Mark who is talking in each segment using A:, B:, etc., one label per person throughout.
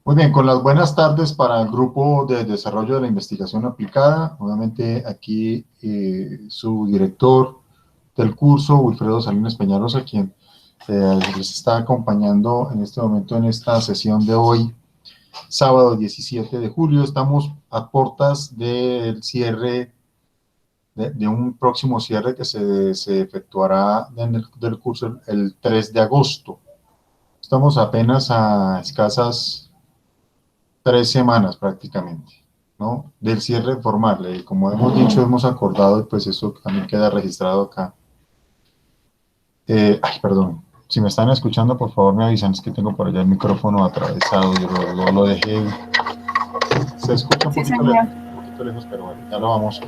A: Muy bien, con las buenas tardes para el grupo de desarrollo de la investigación aplicada. Nuevamente aquí su director del curso, Wilfredo Salinas Peñalosa, quien les está acompañando en este momento en esta sesión de hoy, sábado 17 de julio. Estamos a puertas del cierre, de un próximo cierre que se efectuará del curso el 3 de agosto. Estamos apenas a escasas 3 semanas prácticamente, ¿no? Del cierre formal. Como hemos dicho, hemos acordado, pues eso también queda registrado acá. Perdón. Si me están escuchando, por favor me avisan, es que tengo por allá el micrófono atravesado, yo lo dejé. Se escucha un poquito lejos, pero bueno, ya lo vamos.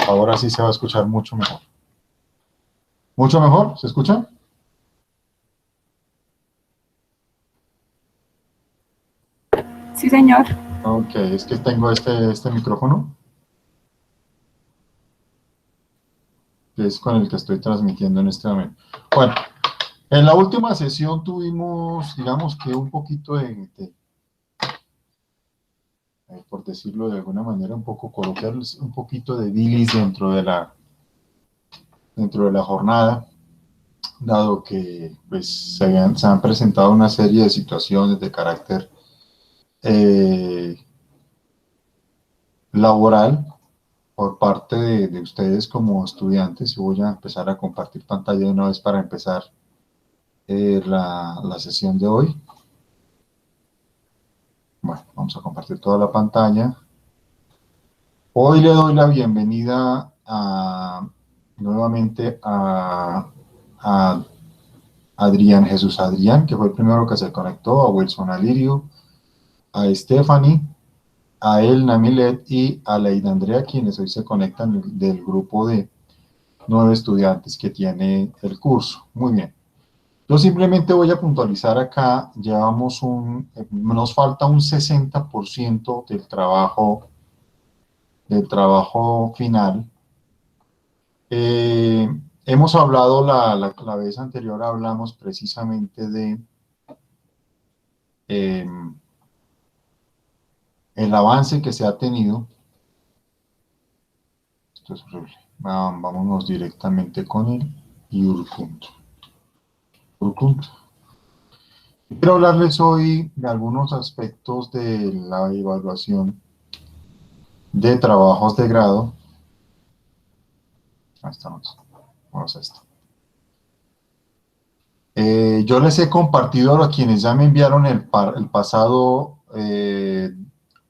A: Ahora sí se va a escuchar mucho mejor. ¿Mucho mejor? ¿Se escucha?
B: Sí, señor.
A: Ok, es que tengo este micrófono, que es con el que estoy transmitiendo en este momento. Bueno, en la última sesión tuvimos, digamos que un poquito por decirlo de alguna manera, un poco coloquial, un poquito de bilis dentro de la jornada, dado que pues, se han presentado una serie de situaciones de carácter laboral por parte de ustedes como estudiantes. Y voy a empezar a compartir pantalla de una vez para empezar la sesión de hoy. Bueno, vamos a compartir toda la pantalla. Hoy le doy la bienvenida nuevamente a Adrián, Jesús Adrián, que fue el primero que se conectó, a Wilson Alirio, a Stephanie, a Elna Milet y a Leida Andrea, quienes hoy se conectan del grupo de 9 estudiantes que tiene el curso. Muy bien. Yo simplemente voy a puntualizar acá, nos falta un 60% del trabajo final. Hemos hablado, la vez anterior hablamos precisamente de el avance que se ha tenido. Esto es horrible. Vámonos directamente con el Urkunt. Quiero hablarles hoy de algunos aspectos de la evaluación de trabajos de grado. Ahí estamos. Vamos a esto. Yo les he compartido a quienes ya me enviaron el pasado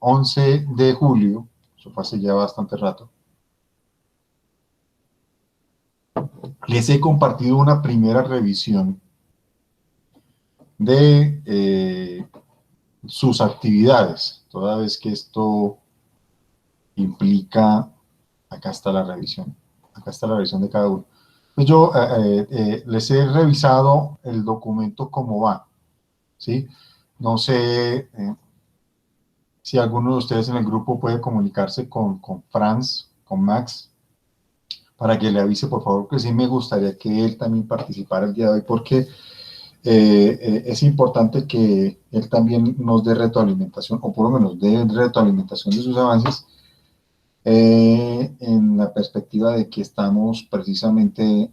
A: 11 de julio, eso fue hace ya bastante rato, les he compartido una primera revisión de sus actividades, toda vez que esto implica, acá está la revisión de cada uno. Pues yo les he revisado el documento como va, ¿sí? No sé si alguno de ustedes en el grupo puede comunicarse con Franz, con Max, para que le avise, por favor, que sí me gustaría que él también participara el día de hoy, porque es importante que él también nos dé retroalimentación, o por lo menos dé retroalimentación de sus avances, en la perspectiva de que estamos precisamente...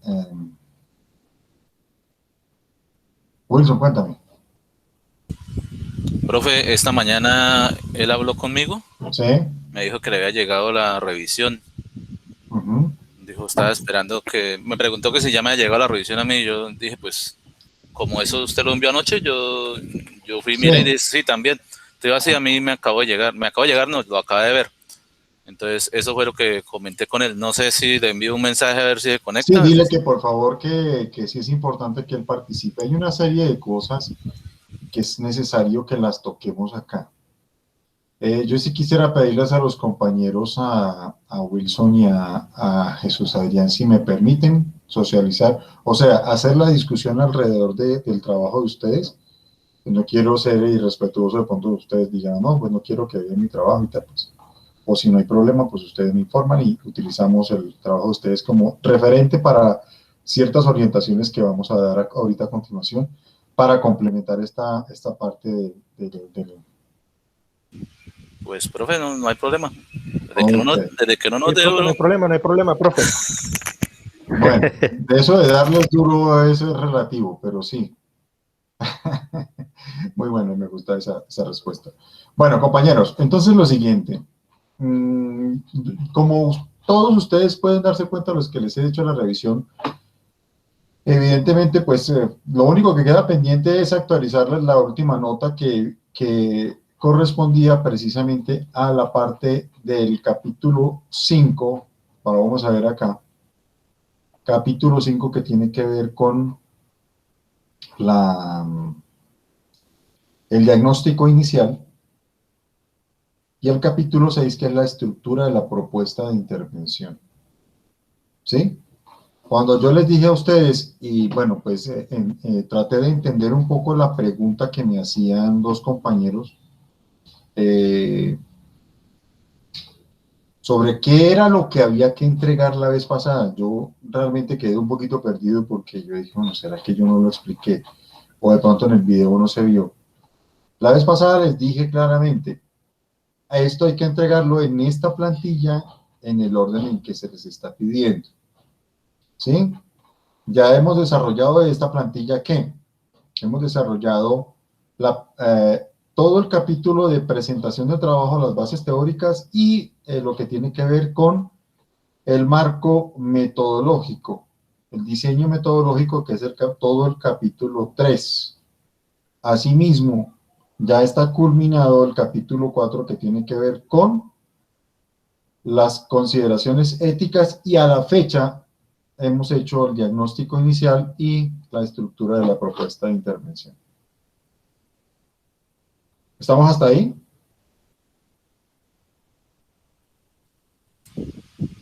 A: Wilson, cuéntame.
C: Profe, esta mañana él habló conmigo.
A: Sí.
C: Me dijo que le había llegado la revisión. Dijo, estaba esperando que... Me preguntó que si ya me había llegado la revisión a mí. Yo dije, pues, como eso usted lo envió anoche, yo fui,
A: Sí.
C: mire, y dije, sí, también. Entonces, así a mí me acabó de llegar, no, lo acaba de ver. Entonces, eso fue lo que comenté con él. No sé si le envío un mensaje a ver si se
A: Sí,
C: conecta.
A: dile que por favor que sí es importante que él participe. Hay una serie de cosas que es necesario que las toquemos acá. Yo sí quisiera pedirles a los compañeros, a Wilson y a Jesús Adrián, si me permiten socializar, o sea, hacer la discusión alrededor del trabajo de ustedes. No quiero ser irrespetuoso, de pronto ustedes digan, no, pues no quiero que vean mi trabajo y tal, pues. O si no hay problema, pues ustedes me informan y utilizamos el trabajo de ustedes como referente para ciertas orientaciones que vamos a dar ahorita a continuación para complementar esta parte
C: Pues, profe, no hay problema.
A: Okay.
C: Desde que no nos
D: Sí,
C: dé
D: profe,
C: duro.
D: no hay problema, profe.
A: Bueno, de eso de darles duro es relativo, pero sí. Muy bueno, me gusta esa respuesta. Bueno, compañeros, entonces lo siguiente. Como todos ustedes pueden darse cuenta, los que les he hecho la revisión, evidentemente, pues lo único que queda pendiente es actualizarles la última nota que correspondía precisamente a la parte del capítulo 5. Vamos a ver acá. Capítulo 5 que tiene que ver con el diagnóstico inicial, y el capítulo 6 que es la estructura de la propuesta de intervención. ¿Sí? Cuando yo les dije a ustedes, y bueno, pues traté de entender un poco la pregunta que me hacían dos compañeros sobre qué era lo que había que entregar la vez pasada. Yo realmente quedé un poquito perdido porque yo dije, bueno, ¿será que yo no lo expliqué? O de pronto en el video no se vio. La vez pasada les dije claramente, a esto hay que entregarlo en esta plantilla en el orden en que se les está pidiendo. ¿Sí? Ya hemos desarrollado esta plantilla, ¿qué? Hemos desarrollado todo el capítulo de presentación de trabajo, las bases teóricas y lo que tiene que ver con el marco metodológico, el diseño metodológico, que es todo el capítulo 3. Asimismo, ya está culminado el capítulo 4 que tiene que ver con las consideraciones éticas, y a la fecha hemos hecho el diagnóstico inicial y la estructura de la propuesta de intervención. ¿Estamos hasta ahí?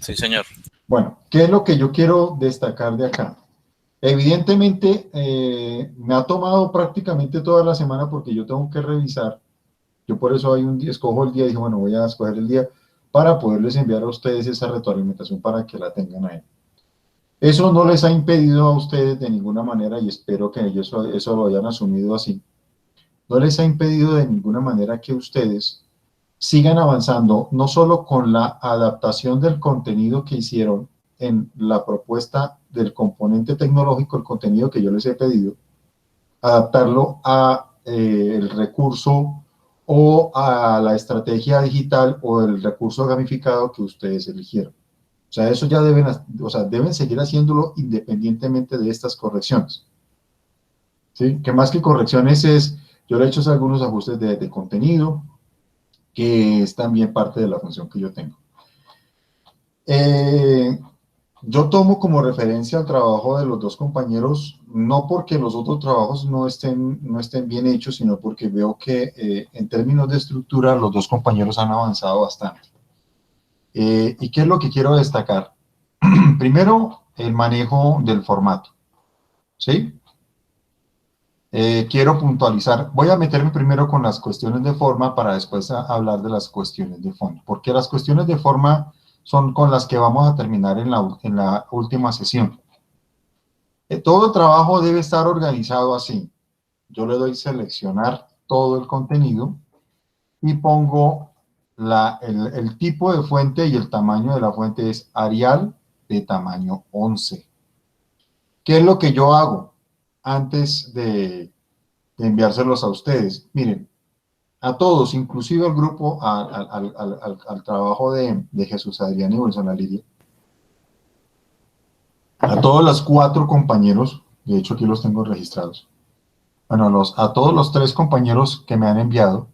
C: Sí, señor.
A: Bueno, ¿qué es lo que yo quiero destacar de acá? Evidentemente, me ha tomado prácticamente toda la semana porque yo tengo que revisar. Yo por eso hay un día, escojo el día y dije, bueno, voy a escoger el día para poderles enviar a ustedes esa retroalimentación para que la tengan ahí. Eso no les ha impedido a ustedes de ninguna manera, y espero que ellos eso lo hayan asumido así, no les ha impedido de ninguna manera que ustedes sigan avanzando, no solo con la adaptación del contenido que hicieron en la propuesta del componente tecnológico, el contenido que yo les he pedido, adaptarlo a el recurso o a la estrategia digital o el recurso gamificado que ustedes eligieron. O sea, eso ya deben seguir haciéndolo independientemente de estas correcciones. ¿Sí? Que más que correcciones yo le he hecho algunos ajustes de contenido, que es también parte de la función que yo tengo. Yo tomo como referencia el trabajo de los dos compañeros, no porque los otros trabajos no estén bien hechos, sino porque veo que en términos de estructura los dos compañeros han avanzado bastante. ¿Y qué es lo que quiero destacar? Primero, el manejo del formato, ¿sí? Quiero puntualizar, voy a meterme primero con las cuestiones de forma para después hablar de las cuestiones de fondo, porque las cuestiones de forma son con las que vamos a terminar en la última sesión. Todo el trabajo debe estar organizado así. Yo le doy seleccionar todo el contenido y pongo el tipo de fuente, y el tamaño de la fuente es Arial de tamaño 11. ¿Qué es lo que yo hago antes de enviárselos a ustedes? Miren, a todos, inclusive al grupo, al trabajo de Jesús Adrián y Wilson Aliria, a todos los 4 compañeros, de hecho aquí los tengo registrados, bueno, a todos los 3 compañeros que me han enviado,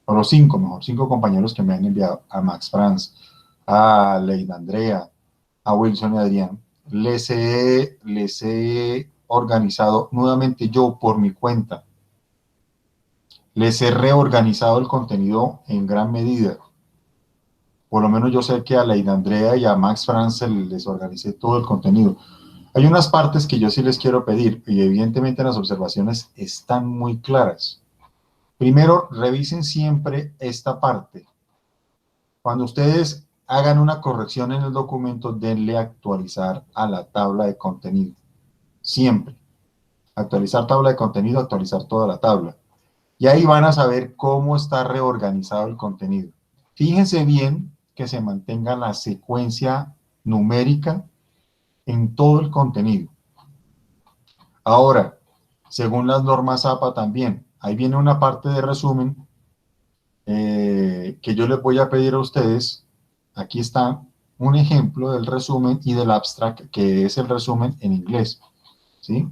A: o los 5 mejor, 5 compañeros que me han enviado, a Max Franz, a Leida Andrea, a Wilson y Adrián, les he organizado nuevamente yo por mi cuenta. Les he reorganizado el contenido en gran medida. Por lo menos yo sé que a Leida Andrea y a Max Franz les organicé todo el contenido. Hay unas partes que yo sí les quiero pedir, y evidentemente las observaciones están muy claras. Primero, revisen siempre esta parte. Cuando ustedes hagan una corrección en el documento, denle a actualizar a la tabla de contenido. Siempre. Actualizar tabla de contenido, actualizar toda la tabla. Y ahí van a saber cómo está reorganizado el contenido. Fíjense bien que se mantenga la secuencia numérica en todo el contenido. Ahora, según las normas APA también, ahí viene una parte de resumen que yo les voy a pedir a ustedes. Aquí está un ejemplo del resumen y del abstract, que es el resumen en inglés, ¿sí?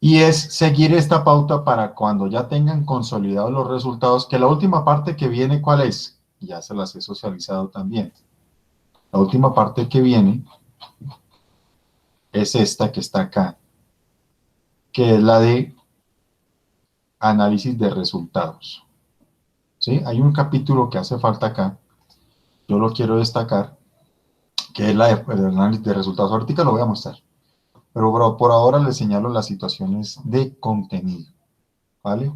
A: Y es seguir esta pauta para cuando ya tengan consolidados los resultados, que la última parte que viene, ¿cuál es? Ya se las he socializado también. La última parte que viene es esta que está acá, que es la de análisis de resultados. ¿Sí? Hay un capítulo que hace falta acá, yo lo quiero destacar, que es el análisis de resultados. Ahorita lo voy a mostrar, pero por ahora les señalo las situaciones de contenido, ¿vale?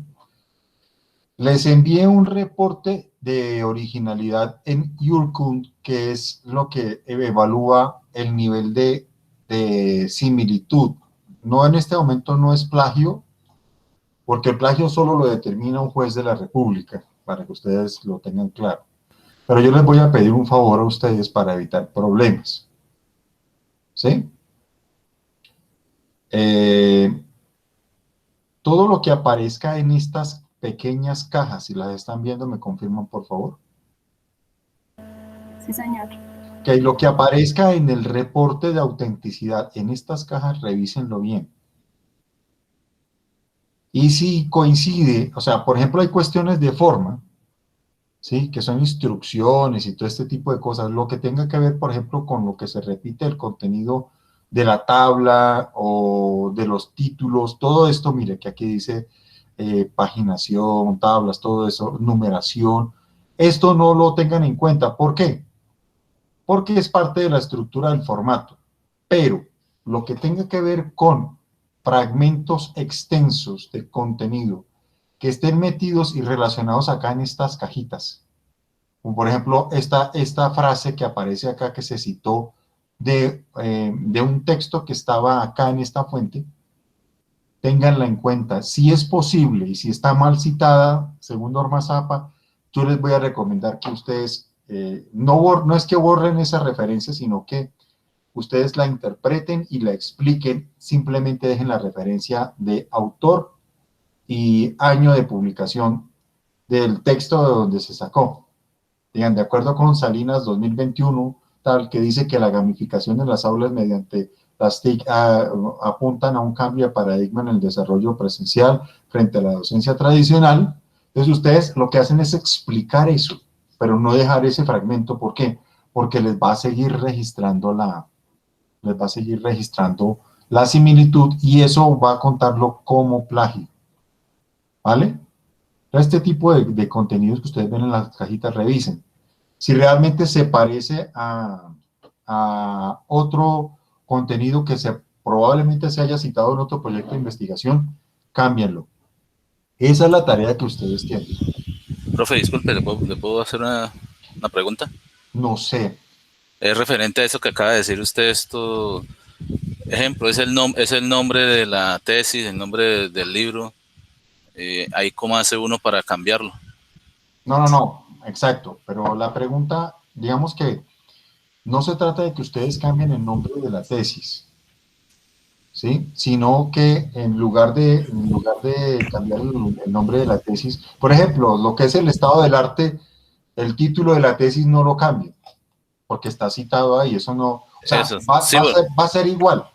A: Les envié un reporte de originalidad en Urkund, que es lo que evalúa el nivel de similitud. No, en este momento no es plagio, porque el plagio solo lo determina un juez de la República, para que ustedes lo tengan claro. Pero yo les voy a pedir un favor a ustedes para evitar problemas. ¿Sí? Todo lo que aparezca en estas pequeñas cajas, si las están viendo, me confirman, por favor.
B: Sí, señor.
A: Que lo que aparezca en el reporte de autenticidad en estas cajas, revísenlo bien. Y si coincide, o sea, por ejemplo, hay cuestiones de forma, ¿sí? Que son instrucciones y todo este tipo de cosas, lo que tenga que ver, por ejemplo, con lo que se repite el contenido de la tabla o de los títulos, todo esto, mire, que aquí dice paginación, tablas, todo eso, numeración, esto no lo tengan en cuenta. ¿Por qué? Porque es parte de la estructura del formato, pero lo que tenga que ver con fragmentos extensos de contenido que estén metidos y relacionados acá en estas cajitas, como por ejemplo esta frase que aparece acá que se citó de un texto que estaba acá en esta fuente, ténganla en cuenta. Si es posible y si está mal citada, según normas APA, yo les voy a recomendar que ustedes no es que borren esa referencia, sino que ustedes la interpreten y la expliquen, simplemente dejen la referencia de autor y año de publicación del texto de donde se sacó. Digan, de acuerdo con Salinas 2021, tal que dice que la gamificación en las aulas mediante las TIC apuntan a un cambio de paradigma en el desarrollo presencial frente a la docencia tradicional. Entonces ustedes lo que hacen es explicar eso, pero no dejar ese fragmento. ¿Por qué? Porque les va a seguir registrando la similitud y eso va a contarlo como plagio. ¿Vale? Este tipo de contenidos que ustedes ven en las cajitas, revisen. Si realmente se parece a otro contenido que probablemente se haya citado en otro proyecto de investigación, cámbienlo. Esa es la tarea que ustedes tienen.
C: Profe, disculpe, ¿le puedo hacer una pregunta?
A: No sé.
C: Es referente a eso que acaba de decir usted, esto, ejemplo, es el nombre de la tesis, el nombre del libro, ahí cómo hace uno para cambiarlo.
A: No, exacto. Pero la pregunta, digamos que no se trata de que ustedes cambien el nombre de la tesis, ¿sí? Sino que en lugar de cambiar el nombre de la tesis, por ejemplo, lo que es el estado del arte, el título de la tesis no lo cambien, porque está citado ahí, eso no, o sea,
C: Eso,
A: va
C: sí,
A: a ser igual.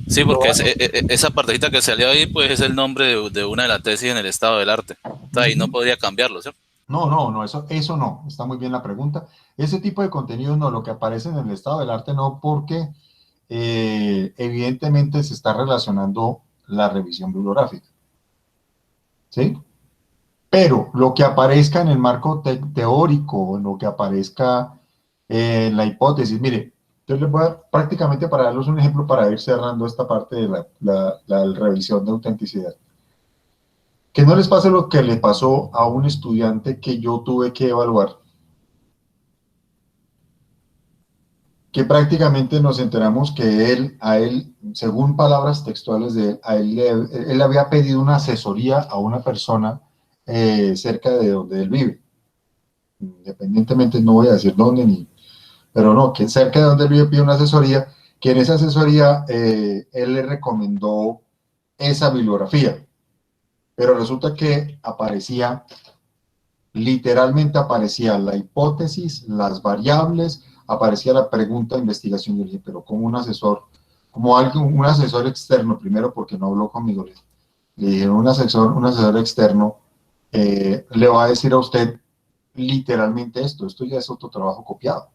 C: sí, porque esa partecita que salió ahí, pues es el nombre de una de las tesis en el estado del arte. Entonces, ahí no podría cambiarlo, ¿cierto?
A: No, eso no, está muy bien la pregunta. Ese tipo de contenido no, lo que aparece en el estado del arte no, porque evidentemente se está relacionando la revisión bibliográfica, ¿sí? Pero lo que aparezca en el marco teórico, lo que aparezca en la hipótesis, mire, yo les voy a, prácticamente para darles un ejemplo para ir cerrando esta parte de la revisión de autenticidad. Que no les pase lo que le pasó a un estudiante que yo tuve que evaluar, que prácticamente nos enteramos que a él, según palabras textuales de él, él había pedido una asesoría a una persona cerca de donde él vive. Independientemente, no voy a decir dónde ni, pero no, que cerca de donde él vive pide una asesoría, que en esa asesoría él le recomendó esa bibliografía, pero resulta que literalmente aparecía la hipótesis, las variables, aparecía la pregunta de investigación. Yo dije, pero como un asesor, un asesor externo, primero porque no habló conmigo, le dije, un asesor externo le va a decir a usted literalmente esto ya es otro trabajo copiado,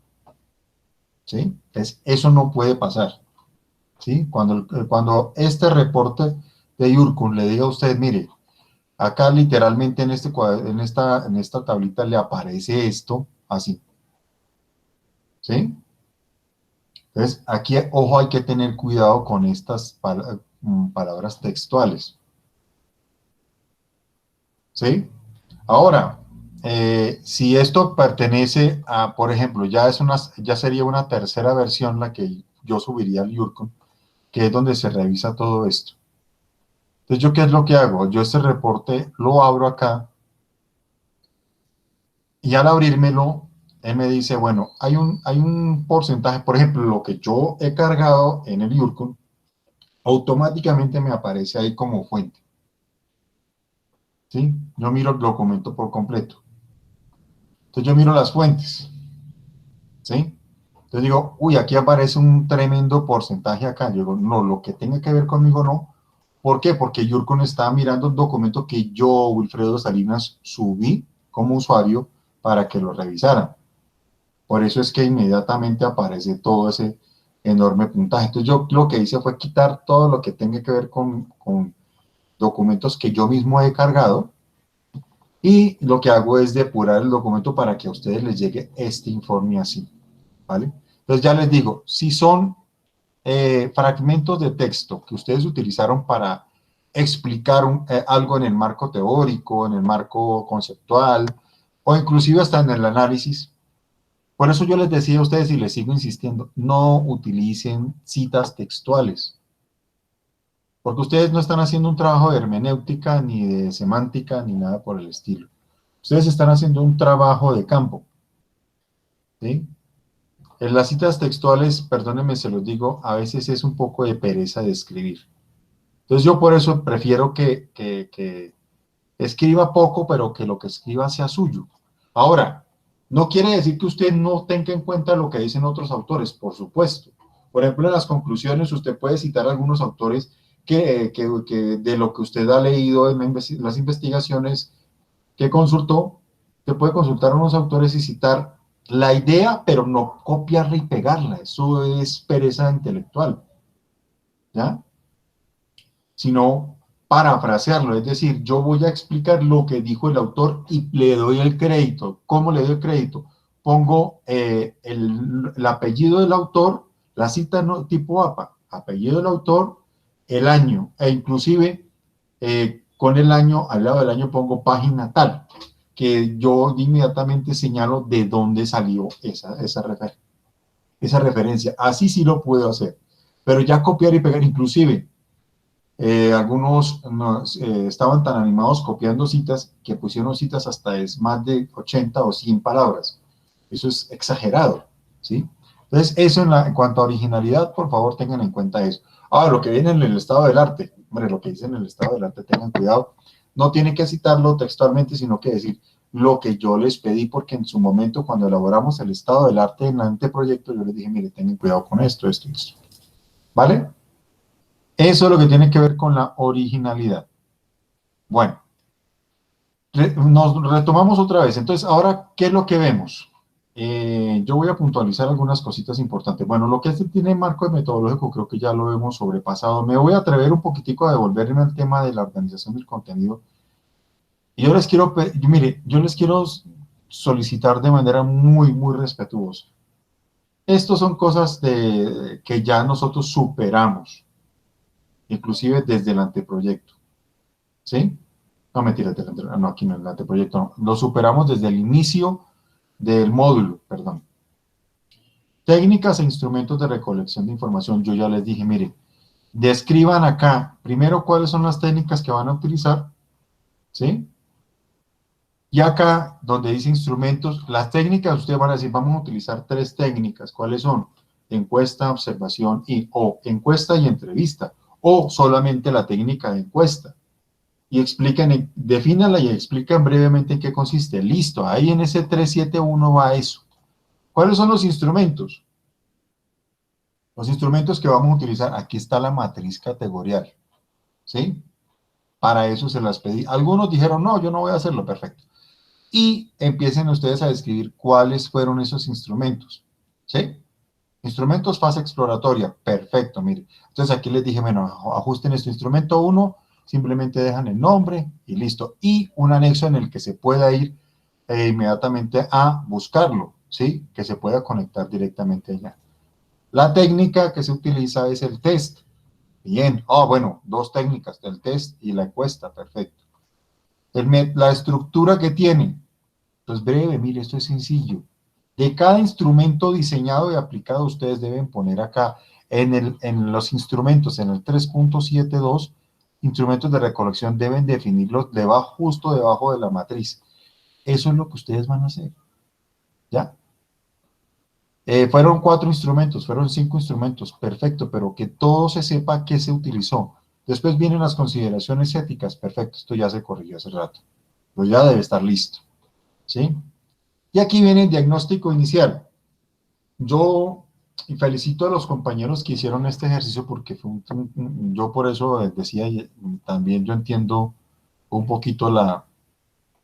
A: ¿sí? Entonces, eso no puede pasar, ¿sí? Cuando este reporte de Yurkun le diga a usted, mire, acá literalmente en esta tablita le aparece esto, así, ¿sí? Entonces, aquí, ojo, hay que tener cuidado con estas palabras textuales, ¿sí? Ahora, si esto pertenece a, por ejemplo, ya sería una tercera versión la que yo subiría al Yurkun, que es donde se revisa todo esto. Entonces, ¿yo qué es lo que hago? Yo este reporte lo abro acá y al abrírmelo, él me dice, bueno, hay un porcentaje, por ejemplo, lo que yo he cargado en el Yurkun, automáticamente me aparece ahí como fuente, ¿sí? Yo miro el documento por completo. Entonces yo miro las fuentes, ¿sí? Entonces digo, uy, aquí aparece un tremendo porcentaje acá. Yo digo, no, lo que tenga que ver conmigo no. ¿Por qué? Porque Yurkun estaba mirando un documento que yo, Wilfredo Salinas, subí como usuario para que lo revisaran. Por eso es que inmediatamente aparece todo ese enorme puntaje. Entonces yo lo que hice fue quitar todo lo que tenga que ver con documentos que yo mismo he cargado y lo que hago es depurar el documento para que a ustedes les llegue este informe así, ¿vale? Entonces ya les digo, si son fragmentos de texto que ustedes utilizaron para explicar algo en el marco teórico, en el marco conceptual o inclusive hasta en el análisis. Por eso yo les decía a ustedes y les sigo insistiendo, no utilicen citas textuales, porque ustedes no están haciendo un trabajo de hermenéutica, ni de semántica, ni nada por el estilo. Ustedes están haciendo un trabajo de campo, ¿sí? En las citas textuales, perdónenme, se los digo, a veces es un poco de pereza de escribir. Entonces yo por eso prefiero que escriba poco, pero que lo que escriba sea suyo. Ahora, no quiere decir que usted no tenga en cuenta lo que dicen otros autores, por supuesto. Por ejemplo, en las conclusiones usted puede citar algunos autores que de lo que usted ha leído en las investigaciones que consultó, que puede consultar a unos autores y citar la idea, pero no copiarla y pegarla. Eso es pereza intelectual, ¿ya? Sino parafrasearlo, es decir, yo voy a explicar lo que dijo el autor y le doy el crédito. ¿Cómo le doy el crédito? Pongo el apellido del autor, la cita no, tipo APA, apellido del autor, el año, e inclusive con el año, al lado del año pongo página tal, que yo inmediatamente señalo de dónde salió esa referencia. Así sí lo puedo hacer, pero ya copiar y pegar, inclusive algunos estaban tan animados copiando citas que pusieron citas hasta es más de 80 o 100 palabras. Eso es exagerado, ¿sí? Entonces, eso en cuanto a originalidad, por favor, tengan en cuenta eso. Ahora, lo que viene en el estado del arte, hombre, lo que dice en el estado del arte, tengan cuidado. No tienen que citarlo textualmente, sino que decir lo que yo les pedí, porque en su momento, cuando elaboramos el estado del arte en el anteproyecto, yo les dije, mire, tengan cuidado con esto, esto y esto. ¿Vale? Eso es lo que tiene que ver con la originalidad. Bueno, nos retomamos otra vez. Entonces, ahora, ¿qué es lo que vemos? Yo voy a puntualizar algunas cositas importantes. Bueno, lo que este tiene marco metodológico creo que ya lo hemos sobrepasado. Me voy a atrever un poquitico a devolverme al tema de la organización del contenido. Y yo les quiero, mire, yo les quiero solicitar de manera muy, muy respetuosa. Estas son cosas que ya nosotros superamos, inclusive desde el anteproyecto. ¿Sí? No, mentira, no, aquí no, el anteproyecto no. Lo superamos desde el inicio del módulo, perdón. Técnicas e instrumentos de recolección de información. Yo ya les dije, mire, describan acá, primero, cuáles son las técnicas que van a utilizar, ¿sí? Y acá, donde dice instrumentos, las técnicas, ustedes van a decir, vamos a utilizar 3 técnicas. ¿Cuáles son? Encuesta, observación o encuesta y entrevista, o solamente la técnica de encuesta. Y expliquen, defínala y explican brevemente en qué consiste. Listo, ahí en ese 371 va eso. ¿Cuáles son los instrumentos? Los instrumentos que vamos a utilizar, aquí está la matriz categorial, ¿sí? Para eso se las pedí. Algunos dijeron, no, yo no voy a hacerlo, perfecto. Y empiecen ustedes a describir cuáles fueron esos instrumentos, ¿sí? Instrumentos, fase exploratoria, perfecto, mire. Entonces aquí les dije, bueno, ajusten este instrumento 1, simplemente dejan el nombre y listo. Y un anexo en el que se pueda ir inmediatamente a buscarlo, ¿sí? Que se pueda conectar directamente allá. La técnica que se utiliza es el test. Bien, bueno, 2 técnicas, el test y la encuesta, perfecto. La estructura que tiene, pues breve, mire, esto es sencillo. De cada instrumento diseñado y aplicado, ustedes deben poner acá en los instrumentos, en el 3.72, instrumentos de recolección deben definirlos debajo, justo debajo de la matriz. Eso es lo que ustedes van a hacer, ¿ya? Fueron 4 instrumentos, fueron 5 instrumentos, perfecto, pero que todo se sepa qué se utilizó. Después vienen las consideraciones éticas, perfecto, esto ya se corrigió hace rato, pues ya debe estar listo, ¿sí? Y aquí viene el diagnóstico inicial. Yo felicito a los compañeros que hicieron este ejercicio porque yo por eso decía, y también yo entiendo un poquito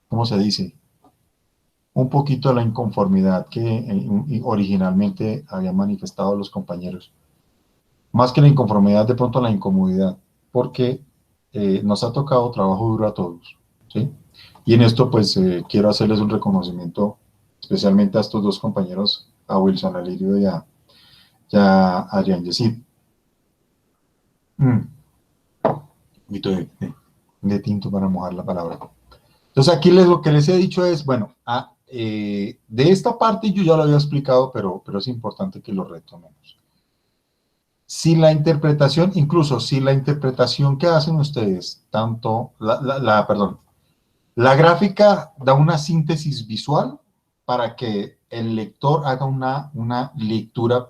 A: ¿cómo se dice? Un poquito la inconformidad que originalmente habían manifestado los compañeros. Más que la inconformidad, de pronto la incomodidad, porque nos ha tocado trabajo duro a todos, ¿sí? Y en esto, pues, quiero hacerles un reconocimiento, especialmente a estos 2 compañeros, a Wilson Alirio y a Adrián Yesid. Un poquito de tinto para mojar la palabra. Entonces, aquí lo que les he dicho es, bueno, de esta parte yo ya lo había explicado, pero es importante que lo retomemos. Si la interpretación, incluso si la interpretación que hacen ustedes, tanto, perdón, la gráfica da una síntesis visual para que el lector haga una lectura,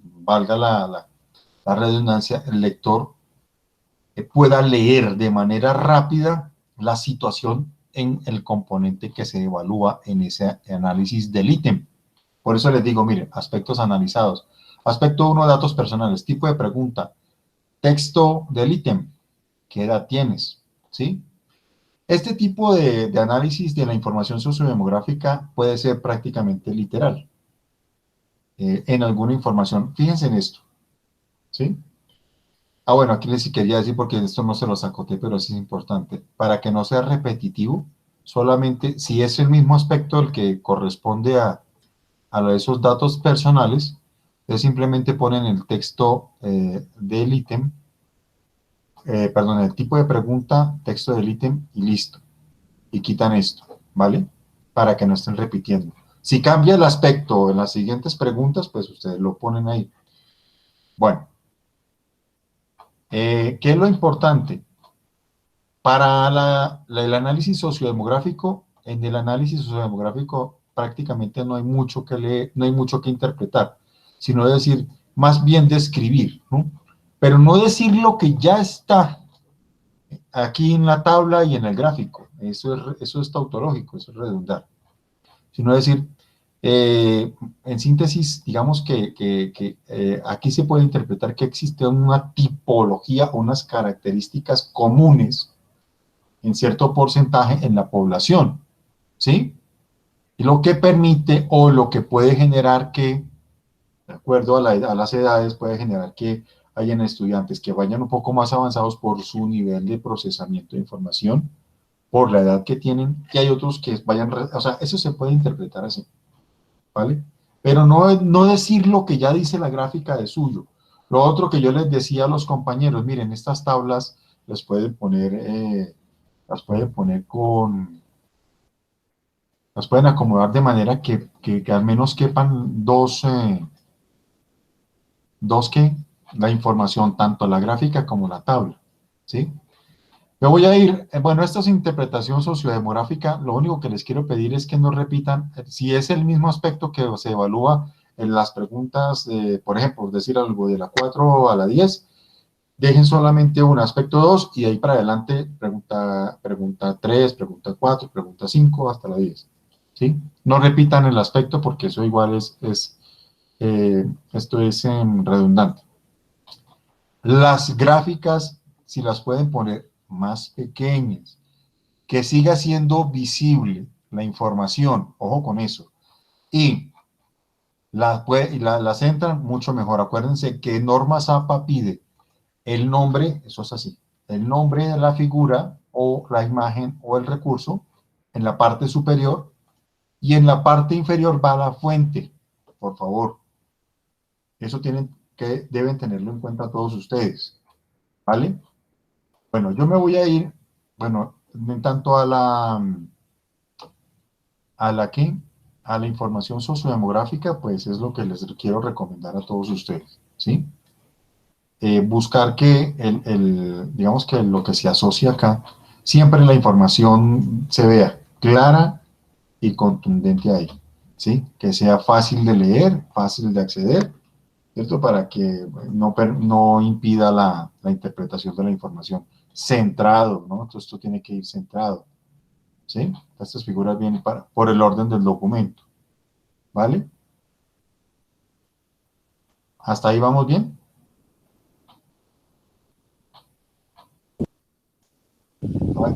A: valga la redundancia, el lector pueda leer de manera rápida la situación en el componente que se evalúa en ese análisis del ítem. Por eso les digo, miren, aspectos analizados. Aspecto 1, datos personales. Tipo de pregunta. Texto del ítem. ¿Qué edad tienes? ¿Sí? Este tipo de análisis de la información sociodemográfica puede ser prácticamente literal. En alguna información. Fíjense en esto. ¿Sí? Bueno, aquí les quería decir porque esto no se los acoté, pero sí es importante. Para que no sea repetitivo, solamente si es el mismo aspecto el que corresponde a esos datos personales, ustedes simplemente ponen el texto del ítem, perdón, el tipo de pregunta, texto del ítem y listo. Y quitan esto, ¿vale? Para que no estén repitiendo. Si cambia el aspecto en las siguientes preguntas, pues ustedes lo ponen ahí. Bueno, ¿qué es lo importante? Para el análisis sociodemográfico, en el análisis sociodemográfico prácticamente no hay mucho que leer, no hay mucho que interpretar, sino decir, más bien describir, ¿no? Pero no decir lo que ya está aquí en la tabla y en el gráfico, eso es tautológico, eso es redundar, sino decir, en síntesis, digamos que aquí se puede interpretar que existe una tipología, unas características comunes en cierto porcentaje en la población, ¿sí? Y lo que permite o lo que puede generar que, de acuerdo a las edades, puede generar que hayan estudiantes que vayan un poco más avanzados por su nivel de procesamiento de información, por la edad que tienen, y hay otros que vayan, o sea, eso se puede interpretar así, ¿vale? Pero no decir lo que ya dice la gráfica de suyo. Lo otro que yo les decía a los compañeros, miren, estas tablas las pueden poner las pueden acomodar de manera que al menos quepan Dos, que la información, tanto la gráfica como la tabla, ¿sí? Me voy a ir, bueno, esta es interpretación sociodemográfica. Lo único que les quiero pedir es que no repitan, si es el mismo aspecto que se evalúa en las preguntas, por ejemplo, decir algo de la 4 a la 10, dejen solamente un aspecto 2 y de ahí para adelante pregunta 3, pregunta 4, pregunta 5 hasta la 10, ¿sí? No repitan el aspecto porque eso igual esto es redundante. Las gráficas, si las pueden poner más pequeñas, que siga siendo visible la información, ojo con eso, y las entran mucho mejor. Acuérdense que Norma Zapa pide el nombre, eso es así, el nombre de la figura o la imagen o el recurso en la parte superior y en la parte inferior va la fuente, por favor. Eso deben tenerlo en cuenta todos ustedes, ¿vale? Bueno, yo me voy a ir, bueno, en tanto ¿qué? A la información sociodemográfica, pues es lo que les quiero recomendar a todos ustedes, ¿sí? Buscar que digamos que lo que se asocia acá, siempre la información se vea clara y contundente ahí, ¿sí? Que sea fácil de leer, fácil de acceder, ¿cierto? Para que no impida la interpretación de la información. Centrado, ¿no? Entonces esto tiene que ir centrado, ¿sí? Estas figuras vienen por el orden del documento, ¿vale? ¿Hasta ahí vamos bien?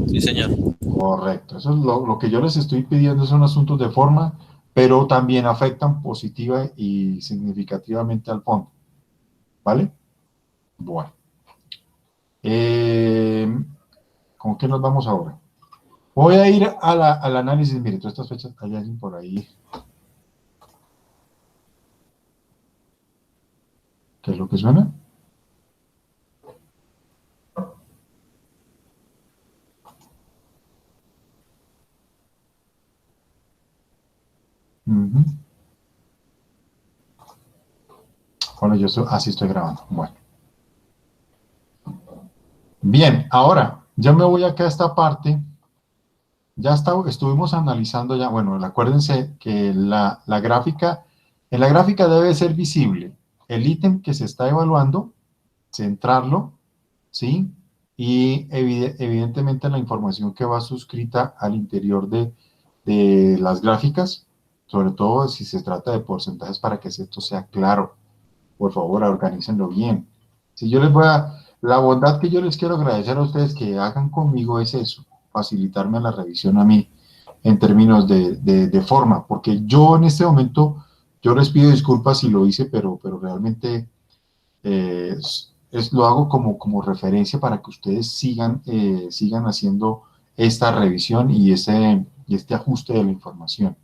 C: Sí, señor.
A: Correcto. Eso es lo que yo les estoy pidiendo, son asuntos de forma, pero también afectan positiva y significativamente al fondo, ¿vale? Bueno. ¿Con qué nos vamos ahora? Voy a ir al análisis. Mire, todas estas fechas, hay alguien por ahí. ¿Qué es lo que suena? Uh-huh. Bueno, así estoy grabando. Bueno. Bien, ahora, ya me voy acá a esta parte. Ya estuvimos analizando ya, bueno, acuérdense que en la gráfica debe ser visible el ítem que se está evaluando, centrarlo, ¿sí? Y evidentemente la información que va suscrita al interior de las gráficas, sobre todo si se trata de porcentajes para que esto sea claro. Por favor, organícenlo bien. Si yo la bondad que yo les quiero agradecer a ustedes que hagan conmigo es eso, facilitarme la revisión a mí en términos de forma, porque yo en este momento, yo les pido disculpas si lo hice, pero realmente lo hago como referencia para que ustedes sigan haciendo esta revisión y este ajuste de la información,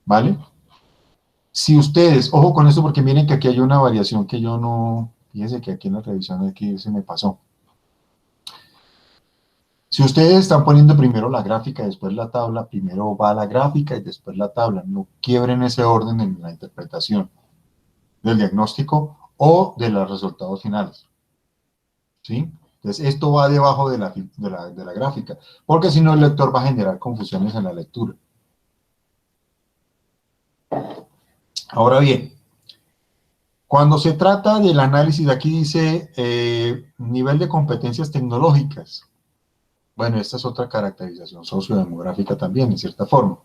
A: ¿vale? Si ustedes, ojo con esto porque miren que aquí hay una variación que yo no, fíjense que aquí en la revisión aquí se me pasó. Si ustedes están poniendo primero la gráfica, después la tabla, primero va la gráfica y después la tabla. No quiebren ese orden en la interpretación del diagnóstico o de los resultados finales, ¿sí? Entonces, esto va debajo de la gráfica, porque si no el lector va a generar confusiones en la lectura. Ahora bien, cuando se trata del análisis, aquí dice nivel de competencias tecnológicas. Bueno, esta es otra caracterización sociodemográfica también, en cierta forma.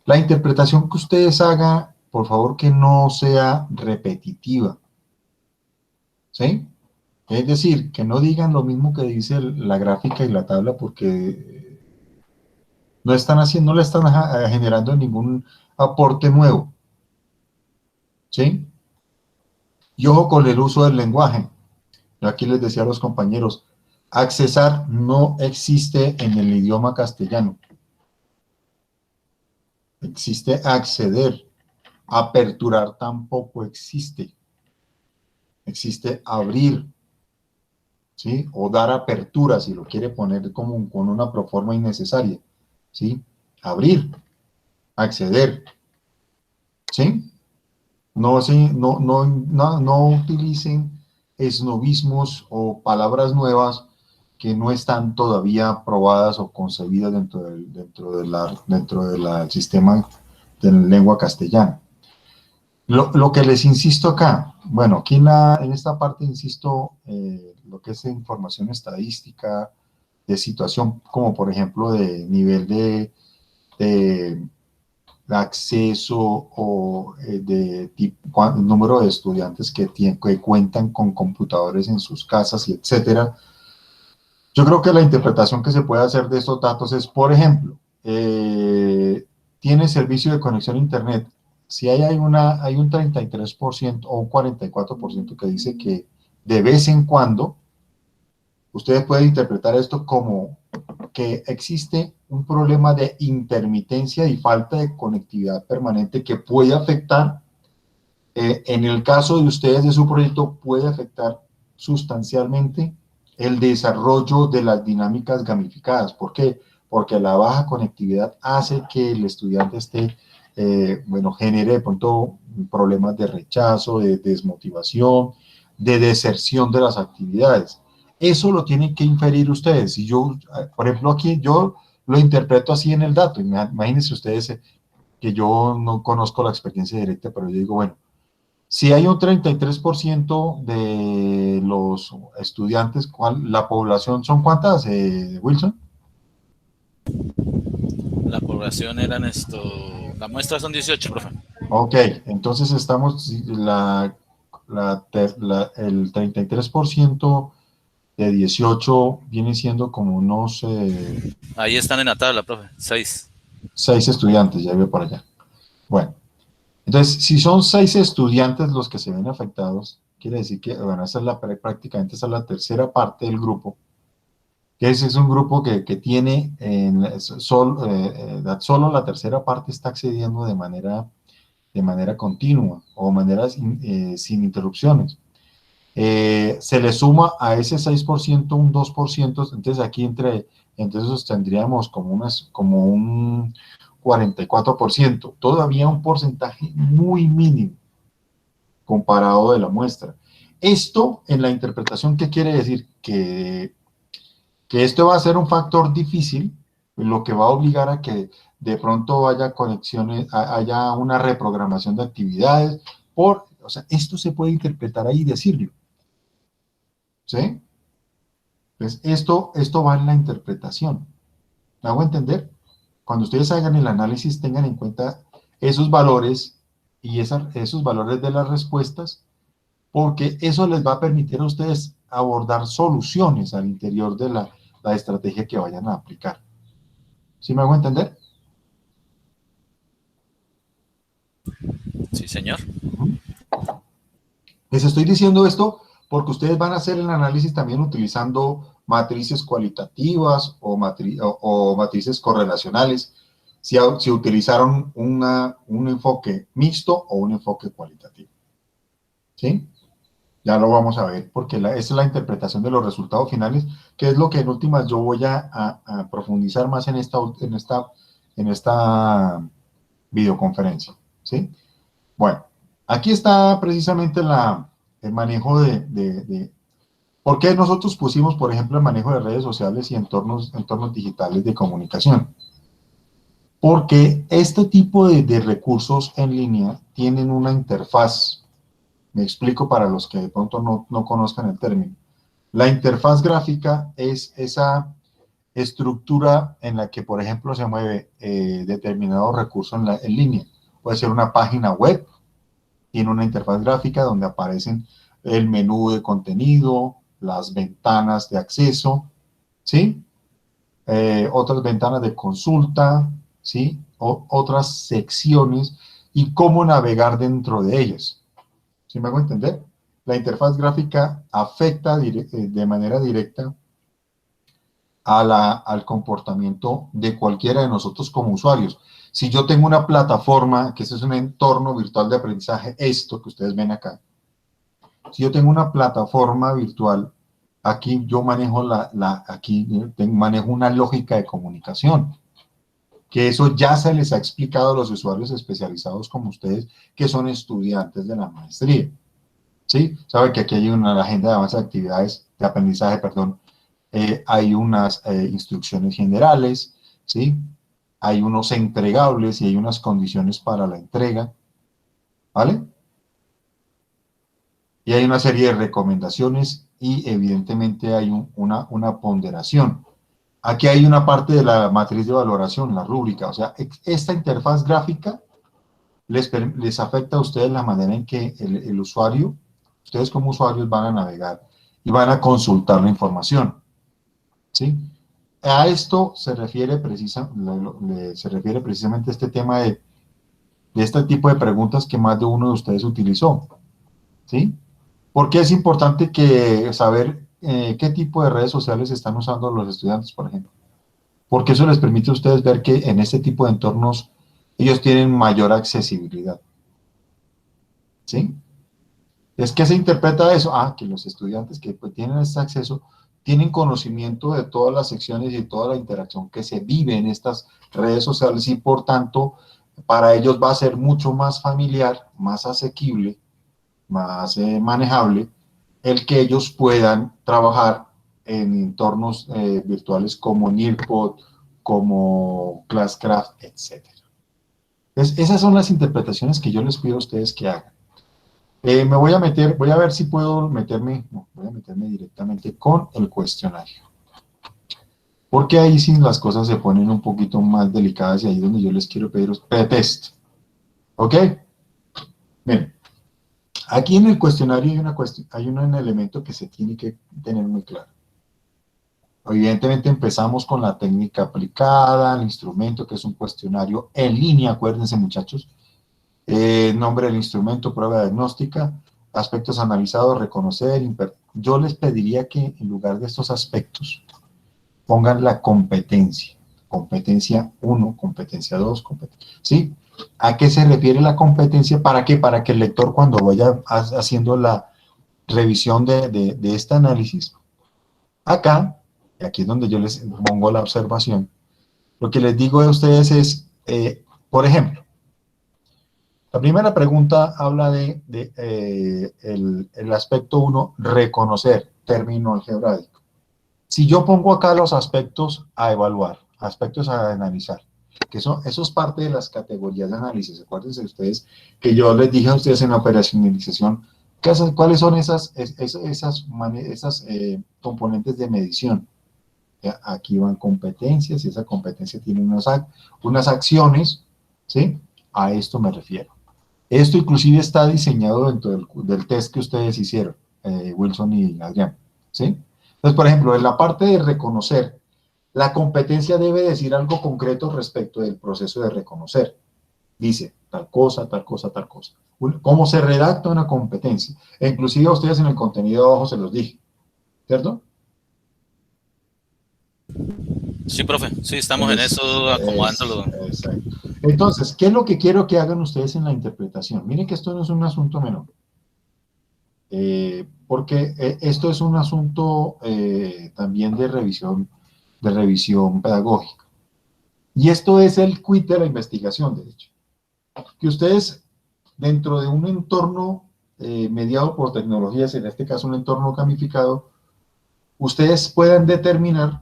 A: La interpretación que ustedes hagan, por favor, que no sea repetitiva. ¿Sí? Es decir, que no digan lo mismo que dice la gráfica y la tabla porque no le están generando ningún aporte nuevo. ¿Sí? Y ojo con el uso del lenguaje. Yo aquí les decía a los compañeros, accesar no existe en el idioma castellano. Existe acceder. Aperturar tampoco existe. Existe abrir, ¿sí? O dar apertura, si lo quiere poner como con una proforma innecesaria, ¿sí? Abrir, acceder, ¿sí? no utilicen esnovismos o palabras nuevas que no están todavía probadas o concebidas dentro del sistema de la lengua castellana. Lo que les insisto acá, bueno, aquí en esta parte insisto, lo que es información estadística, de situación, como por ejemplo de nivel de acceso o número de estudiantes que cuentan con computadores en sus casas y etcétera. Yo creo que la interpretación que se puede hacer de estos datos es, por ejemplo, tiene servicio de conexión a Internet. Si hay un 33% o un 44% que dice que de vez en cuando, ustedes pueden interpretar esto como que existe un problema de intermitencia y falta de conectividad permanente que puede afectar, en el caso de ustedes, de su proyecto, puede afectar sustancialmente el desarrollo de las dinámicas gamificadas. ¿Por qué? Porque la baja conectividad hace que el estudiante genere de pronto problemas de rechazo, de desmotivación, de deserción de las actividades. Eso lo tienen que inferir ustedes. Si yo, por ejemplo, aquí yo lo interpreto así en el dato. Imagínense ustedes que yo no conozco la experiencia directa, pero yo digo, bueno, si hay un 33% de los estudiantes, ¿la población son cuántas, Wilson?
C: La población eran la muestra son 18, profe.
A: Ok, entonces el 33% de 18 viene siendo como unos...
C: Ahí están en la tabla, profe, 6.
A: 6 estudiantes, ya veo por allá. Bueno, entonces, si son 6 estudiantes los que se ven afectados, quiere decir que, bueno, prácticamente esa es la tercera parte del grupo, que ese es un grupo que tiene, solo la tercera parte está accediendo de manera continua o sin interrupciones. Se le suma a ese 6% un 2%, entonces aquí entonces tendríamos como un 44%, todavía un porcentaje muy mínimo comparado de la muestra. Esto, en la interpretación, ¿qué quiere decir? Que esto va a ser un factor difícil, lo que va a obligar a que de pronto haya conexiones, haya una reprogramación de actividades, o sea, esto se puede interpretar ahí y decirlo, ¿sí? Entonces, esto va en la interpretación. ¿Me hago entender? Cuando ustedes hagan el análisis, tengan en cuenta esos valores y esos valores de las respuestas, porque eso les va a permitir a ustedes abordar soluciones al interior de la estrategia que vayan a aplicar. ¿Sí me hago entender?
C: Sí, señor.
A: Les estoy diciendo esto porque ustedes van a hacer el análisis también utilizando matrices cualitativas o matrices correlacionales, si utilizaron un enfoque mixto o un enfoque cualitativo. ¿Sí? Ya lo vamos a ver, porque esa es la interpretación de los resultados finales, que es lo que en últimas yo voy a profundizar más en esta videoconferencia. ¿Sí? Bueno, aquí está precisamente el manejo ¿por qué nosotros pusimos, por ejemplo, el manejo de redes sociales y entornos digitales de comunicación? Porque este tipo de recursos en línea tienen una interfaz. Me explico para los que de pronto no conozcan el término. La interfaz gráfica es esa estructura en la que, por ejemplo, se mueve determinado recurso en línea. Puede ser una página web, tiene una interfaz gráfica donde aparecen el menú de contenido, las ventanas de acceso, ¿sí? Otras ventanas de consulta, ¿sí? Otras secciones y cómo navegar dentro de ellas. ¿Sí me hago entender? La interfaz gráfica afecta de manera directa al comportamiento de cualquiera de nosotros como usuarios. Si yo tengo una plataforma, que ese es un entorno virtual de aprendizaje, esto que ustedes ven acá, si yo tengo una plataforma virtual, aquí yo manejo manejo una lógica de comunicación. que eso ya se les ha explicado a los usuarios especializados como ustedes, que son estudiantes de la maestría. ¿Sí? Sabe que aquí hay una agenda de avance de actividades de aprendizaje, perdón, hay unas instrucciones generales, ¿sí? Hay unos entregables y hay unas condiciones para la entrega, ¿vale? Y hay una serie de recomendaciones y evidentemente hay una ponderación. Aquí hay una parte de la matriz de valoración, la rúbrica, o sea, esta interfaz gráfica les afecta a ustedes la manera en que el usuario, ustedes como usuarios van a navegar y van a consultar la información, ¿sí? A esto se refiere, se refiere precisamente este tema de este tipo de preguntas que más de uno de ustedes utilizó, ¿sí? Porque es importante que saber qué tipo de redes sociales están usando los estudiantes, por ejemplo. Porque eso les permite a ustedes ver que en este tipo de entornos ellos tienen mayor accesibilidad, ¿sí? ¿Es que se interpreta eso? Ah, que los estudiantes que pues, tienen este acceso tienen conocimiento de todas las secciones y toda la interacción que se vive en estas redes sociales y por tanto para ellos va a ser mucho más familiar, más asequible, más manejable el que ellos puedan trabajar en entornos virtuales como Nearpod, como Classcraft, etc. Entonces, esas son las interpretaciones que yo les pido a ustedes que hagan. Me voy a meter, voy a ver si puedo meterme, no, voy a meterme directamente con el cuestionario. Porque ahí sí las cosas se ponen un poquito más delicadas y ahí es donde yo les quiero pedir pretest. ¿Ok? Miren, aquí en el cuestionario hay un elemento que se tiene que tener muy claro. Evidentemente empezamos con la técnica aplicada, el instrumento que es un cuestionario en línea, acuérdense muchachos. Nombre del instrumento, prueba diagnóstica, aspectos analizados, reconocer, yo les pediría que en lugar de estos aspectos pongan la competencia, competencia 1, competencia 2, ¿sí? ¿A qué se refiere la competencia? ¿Para qué? Para que el lector cuando vaya haciendo la revisión de este análisis, acá, y aquí es donde yo les pongo la observación, lo que les digo a ustedes es, por ejemplo, la primera pregunta habla de el aspecto 1, reconocer, término algebraico. Si yo pongo acá los aspectos a evaluar, aspectos a analizar, que eso es parte de las categorías de análisis. Acuérdense ustedes que yo les dije a ustedes en la operacionalización cuáles son esas componentes de medición. Aquí van competencias y esa competencia tiene unas acciones, ¿sí? A esto me refiero. Esto inclusive está diseñado dentro del test que ustedes hicieron, Wilson y Adrián, ¿sí? Entonces, por ejemplo, en la parte de reconocer, la competencia debe decir algo concreto respecto del proceso de reconocer. Dice, tal cosa, tal cosa, tal cosa. ¿Cómo se redacta una competencia? E inclusive a ustedes en el contenido de abajo se los dije, ¿cierto?
C: Sí, profe, sí, estamos en eso, acomodándolo.
A: Exacto. Entonces, ¿qué es lo que quiero que hagan ustedes en la interpretación? Miren que esto no es un asunto menor. Porque esto es un asunto también de revisión pedagógica. Y esto es el quid de la investigación, de hecho. Que ustedes, dentro de un entorno mediado por tecnologías, en este caso un entorno gamificado, ustedes puedan determinar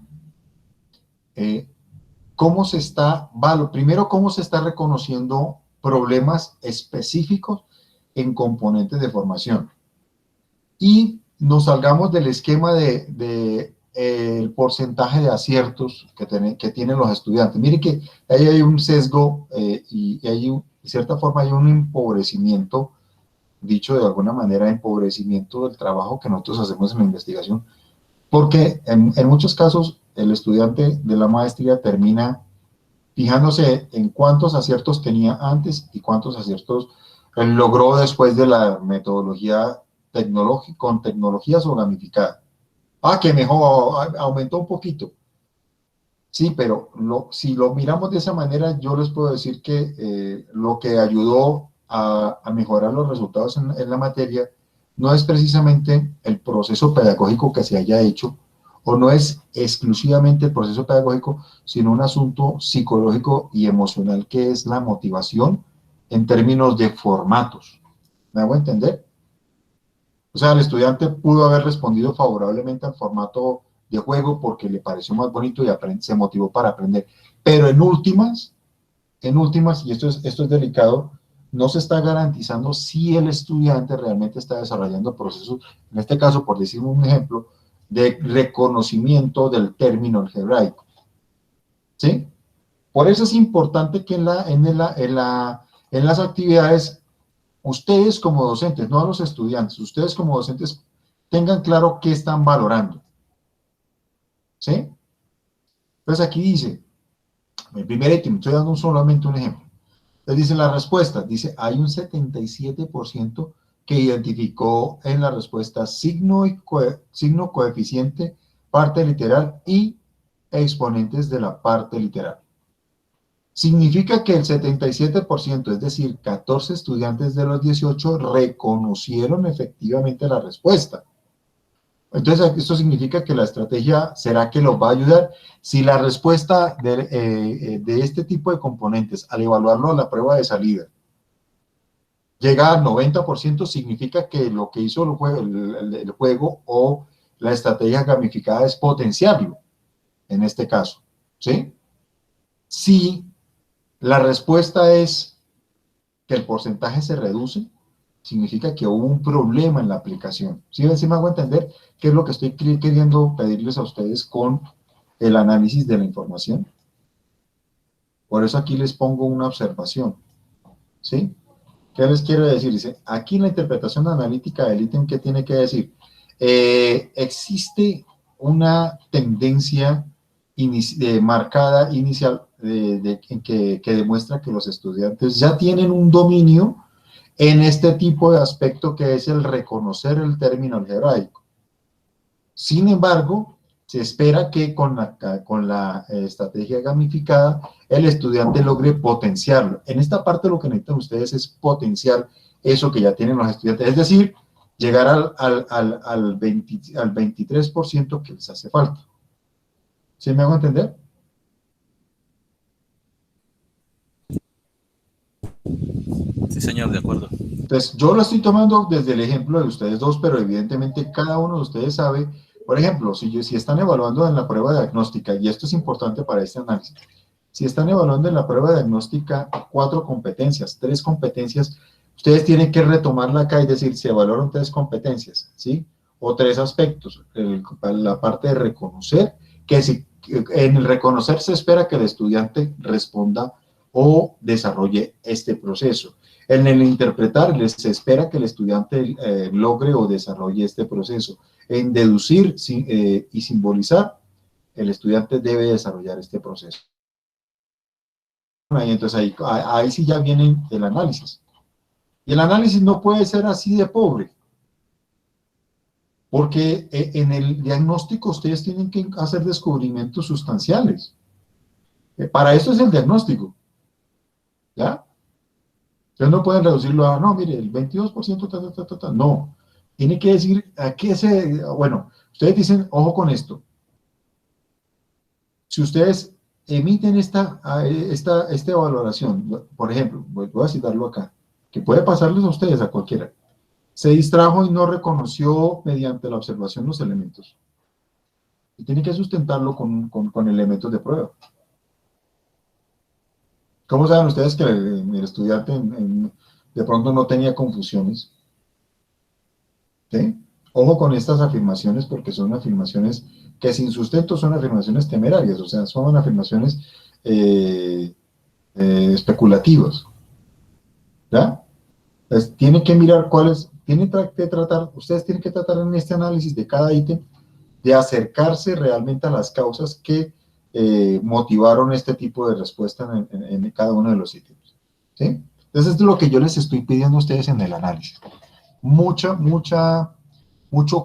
A: primero cómo se está reconociendo problemas específicos en componentes de formación. Y nos salgamos del esquema el porcentaje de aciertos que tienen los estudiantes. Miren que ahí hay un sesgo y de cierta forma hay un empobrecimiento, dicho de alguna manera, empobrecimiento del trabajo que nosotros hacemos en la investigación, porque en muchos casos el estudiante de la maestría termina fijándose en cuántos aciertos tenía antes y cuántos aciertos logró después de la metodología con tecnologías o gamificada. Ah, que mejor, aumentó un poquito. Sí, pero si lo miramos de esa manera, yo les puedo decir que lo que ayudó a mejorar los resultados en la materia no es precisamente el proceso pedagógico que se haya hecho o no es exclusivamente el proceso pedagógico, sino un asunto psicológico y emocional que es la motivación en términos de formatos. ¿Me hago entender? O sea, el estudiante pudo haber respondido favorablemente al formato de juego porque le pareció más bonito y se motivó para aprender. Pero en últimas, y esto es delicado, no se está garantizando si el estudiante realmente está desarrollando procesos, en este caso, por decir un ejemplo, de reconocimiento del término algebraico. ¿Sí? Por eso es importante que en las actividades, ustedes como docentes, no a los estudiantes, ustedes como docentes tengan claro qué están valorando. ¿Sí? Entonces aquí dice, el primer ítem, estoy dando solamente un ejemplo. Entonces dice la respuesta, dice, hay un 77% que identificó en la respuesta signo, signo coeficiente, parte literal y exponentes de la parte literal. Significa que el 77%, es decir, 14 estudiantes de los 18, reconocieron efectivamente la respuesta. Entonces, esto significa que la estrategia será que los va a ayudar. Si la respuesta de este tipo de componentes, al evaluarlo a la prueba de salida, llega al 90%, significa que lo que hizo el juego o la estrategia gamificada es potenciarlo, en este caso. ¿Sí? Si la respuesta es que el porcentaje se reduce, significa que hubo un problema en la aplicación. ¿Sí me hago entender qué es lo que estoy queriendo pedirles a ustedes con el análisis de la información? Por eso aquí les pongo una observación. ¿Sí? ¿Qué les quiero decir? Dice, aquí en la interpretación analítica del ítem, ¿qué tiene que decir? Existe una tendencia marcada inicial que demuestra que los estudiantes ya tienen un dominio en este tipo de aspecto que es el reconocer el término algebraico. Sin embargo, se espera que con la estrategia gamificada el estudiante logre potenciarlo. En esta parte lo que necesitan ustedes es potenciar eso que ya tienen los estudiantes, es decir, llegar al 23% que les hace falta. ¿Sí me hago entender?
C: Sí, señor, de acuerdo.
A: Entonces, yo lo estoy tomando desde el ejemplo de ustedes dos, pero evidentemente cada uno de ustedes sabe, por ejemplo, si están evaluando en la prueba diagnóstica, y esto es importante para este análisis, si están evaluando en la prueba diagnóstica 4 competencias, 3 competencias, ustedes tienen que retomarla acá y decir, se evaluaron 3 competencias, ¿sí? O 3 aspectos, la parte de reconocer, que en el reconocer se espera que el estudiante responda o desarrolle este proceso. En el interpretar se espera que el estudiante logre o desarrolle este proceso. En deducir y simbolizar, el estudiante debe desarrollar este proceso. Y entonces ahí sí ya viene el análisis. Y el análisis no puede ser así de pobre, porque en el diagnóstico ustedes tienen que hacer descubrimientos sustanciales. Para eso es el diagnóstico. ¿Ya? Ustedes no pueden reducirlo a, no, mire, el 22%, no. Tiene que decir a qué bueno, ustedes dicen, ojo con esto. Si ustedes emiten esta evaluación, por ejemplo, voy a citarlo acá, que puede pasarles a ustedes, a cualquiera. Se distrajo y no reconoció mediante la observación los elementos. Y tiene que sustentarlo con elementos de prueba. ¿Cómo saben ustedes que el estudiante de pronto no tenía confusiones? ¿Sí? Ojo con estas afirmaciones porque son afirmaciones que sin sustento son afirmaciones temerarias, o sea, son afirmaciones especulativas. ¿Ya? Entonces, tienen que mirar ustedes tienen que tratar en este análisis de cada ítem de acercarse realmente a las causas que motivaron este tipo de respuesta en cada uno de los ítems. ¿Sí? Entonces, esto es lo que yo les estoy pidiendo a ustedes en el análisis. Mucho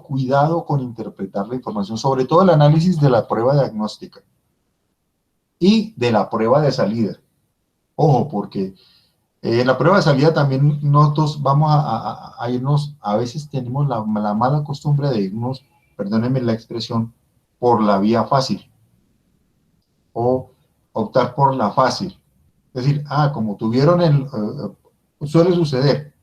A: cuidado con interpretar la información, sobre todo el análisis de la prueba diagnóstica y de la prueba de salida. Ojo, porque en la prueba de salida también nosotros vamos a irnos, a veces tenemos la mala costumbre de irnos, perdónenme la expresión, por la vía fácil o optar por la fácil. Es decir, como tuvieron suele suceder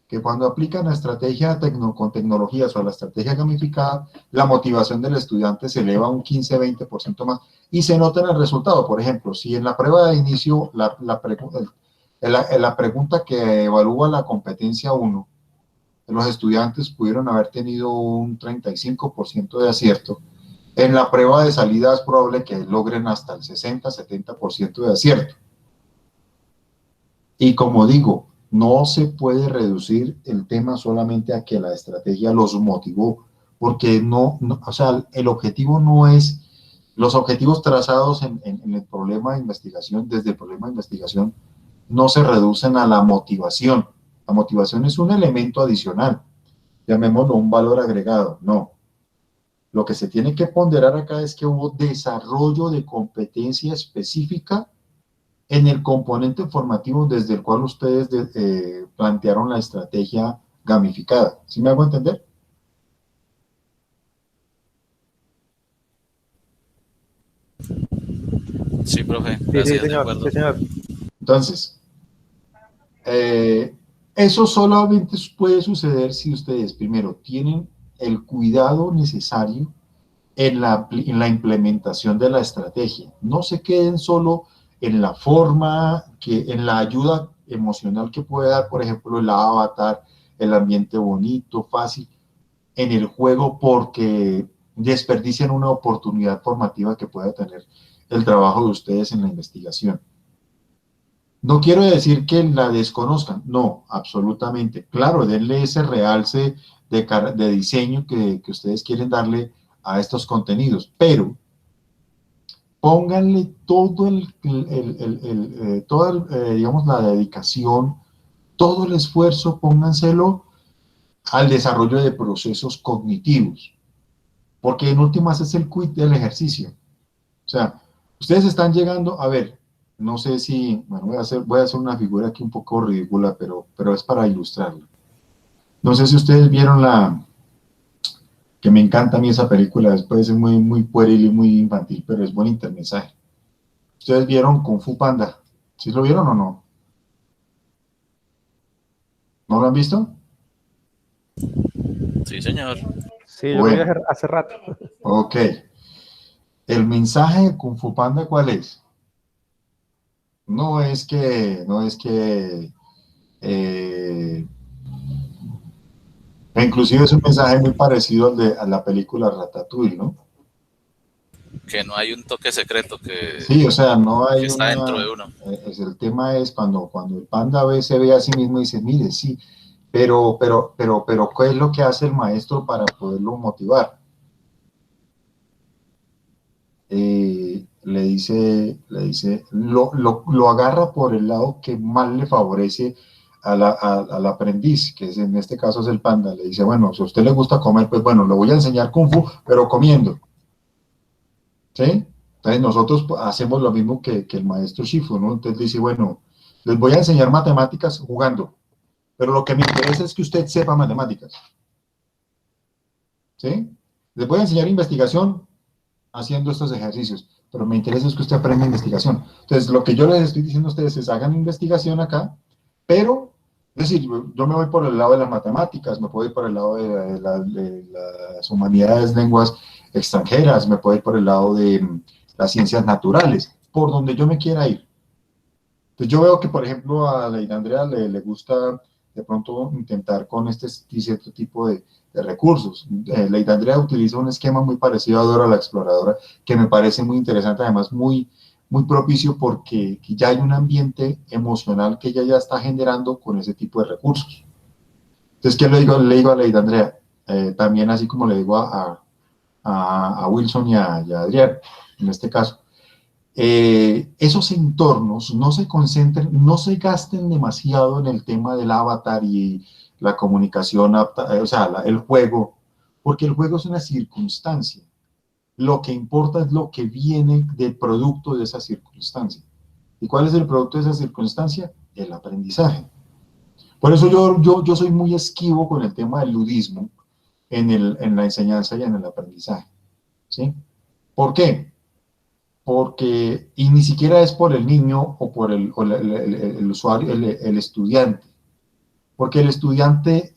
A: que cuando aplican la estrategia con tecnologías o la estrategia gamificada, la motivación del estudiante se eleva un 15-20% más y se nota en el resultado. Por ejemplo, si en la prueba de inicio, la pregunta que evalúa la competencia 1, los estudiantes pudieron haber tenido un 35% de acierto, en la prueba de salida es probable que logren hasta el 60-70% de acierto. Y como digo, no se puede reducir el tema solamente a que la estrategia los motivó, porque o sea, el objetivo no es, los objetivos trazados en el problema de investigación, desde el problema de investigación, no se reducen a la motivación. La motivación es un elemento adicional, llamémoslo un valor agregado, no. Lo que se tiene que ponderar acá es que hubo desarrollo de competencia específica en el componente formativo desde el cual ustedes plantearon la estrategia gamificada. ¿Sí me hago entender?
C: Sí, profe.
D: Sí,
C: Gracias, de
D: señor.
C: acuerdo.
D: Sí, señor.
A: Entonces, eso solamente puede suceder si ustedes, primero, tienen el cuidado necesario en la implementación de la estrategia. No se queden solo en la forma, en la ayuda emocional que puede dar, por ejemplo, el avatar, el ambiente bonito, fácil, en el juego, porque desperdician una oportunidad formativa que pueda tener el trabajo de ustedes en la investigación. No quiero decir que la desconozcan, no, absolutamente. Claro, denle ese realce de diseño que ustedes quieren darle a estos contenidos, pero pónganle todo digamos, la dedicación, todo el esfuerzo, pónganselo al desarrollo de procesos cognitivos, porque en últimas es el quid del ejercicio. O sea, ustedes están llegando, a ver, no sé si, bueno, voy a hacer una figura aquí un poco ridícula, pero es para ilustrarlo. No sé si ustedes vieron que me encanta a mí esa película, después es muy, muy pueril y muy infantil, pero es bonita el mensaje. ¿Ustedes vieron Kung Fu Panda? ¿Sí lo vieron o no? ¿No lo han visto?
C: Sí, señor.
D: Sí, yo
A: Bueno.
D: lo vi hace rato.
A: Ok. ¿El mensaje de Kung Fu Panda cuál es? No es que inclusive es un mensaje muy parecido a la película Ratatouille, ¿no?
C: Que no hay un toque secreto
A: Sí, o sea, no
C: que
A: hay
C: está dentro de uno.
A: el tema es cuando el panda se ve a sí mismo y dice, mire, sí, pero, ¿qué es lo que hace el maestro para poderlo motivar? Le dice, lo agarra por el lado que más le favorece al aprendiz, que en este caso es el panda. Le dice, bueno, si a usted le gusta comer, pues bueno, le voy a enseñar Kung Fu, pero comiendo. ¿Sí? Entonces nosotros hacemos lo mismo que el maestro Shifu, ¿no? Entonces dice, bueno, les voy a enseñar matemáticas jugando, pero lo que me interesa es que usted sepa matemáticas. ¿Sí? Les voy a enseñar investigación haciendo estos ejercicios, pero me interesa es que usted aprenda investigación. Entonces, lo que yo les estoy diciendo a ustedes es hagan investigación acá, pero, es decir, yo me voy por el lado de las matemáticas, me puedo ir por el lado de las humanidades, lenguas extranjeras, me puedo ir por el lado de las ciencias naturales, por donde yo me quiera ir. Entonces, yo veo que, por ejemplo, a Leida Andrea le gusta de pronto intentar con cierto tipo de recursos. Leida Andrea utiliza un esquema muy parecido a Dora la Exploradora, que me parece muy interesante, además muy, muy propicio porque ya hay un ambiente emocional que ella ya está generando con ese tipo de recursos. Entonces, ¿qué le digo a Leida Andrea? También así como le digo a Wilson y a Adrián, en este caso. Esos entornos no se concentren, no se gasten demasiado en el tema del avatar y la comunicación, o sea, el juego, porque el juego es una circunstancia. Lo que importa es lo que viene del producto de esa circunstancia. ¿Y cuál es el producto de esa circunstancia? El aprendizaje. Por eso yo soy muy esquivo con el tema del ludismo en la enseñanza y en el aprendizaje. ¿Sí? ¿Por qué? Porque, y ni siquiera es por el niño o por el usuario, el estudiante, porque el estudiante,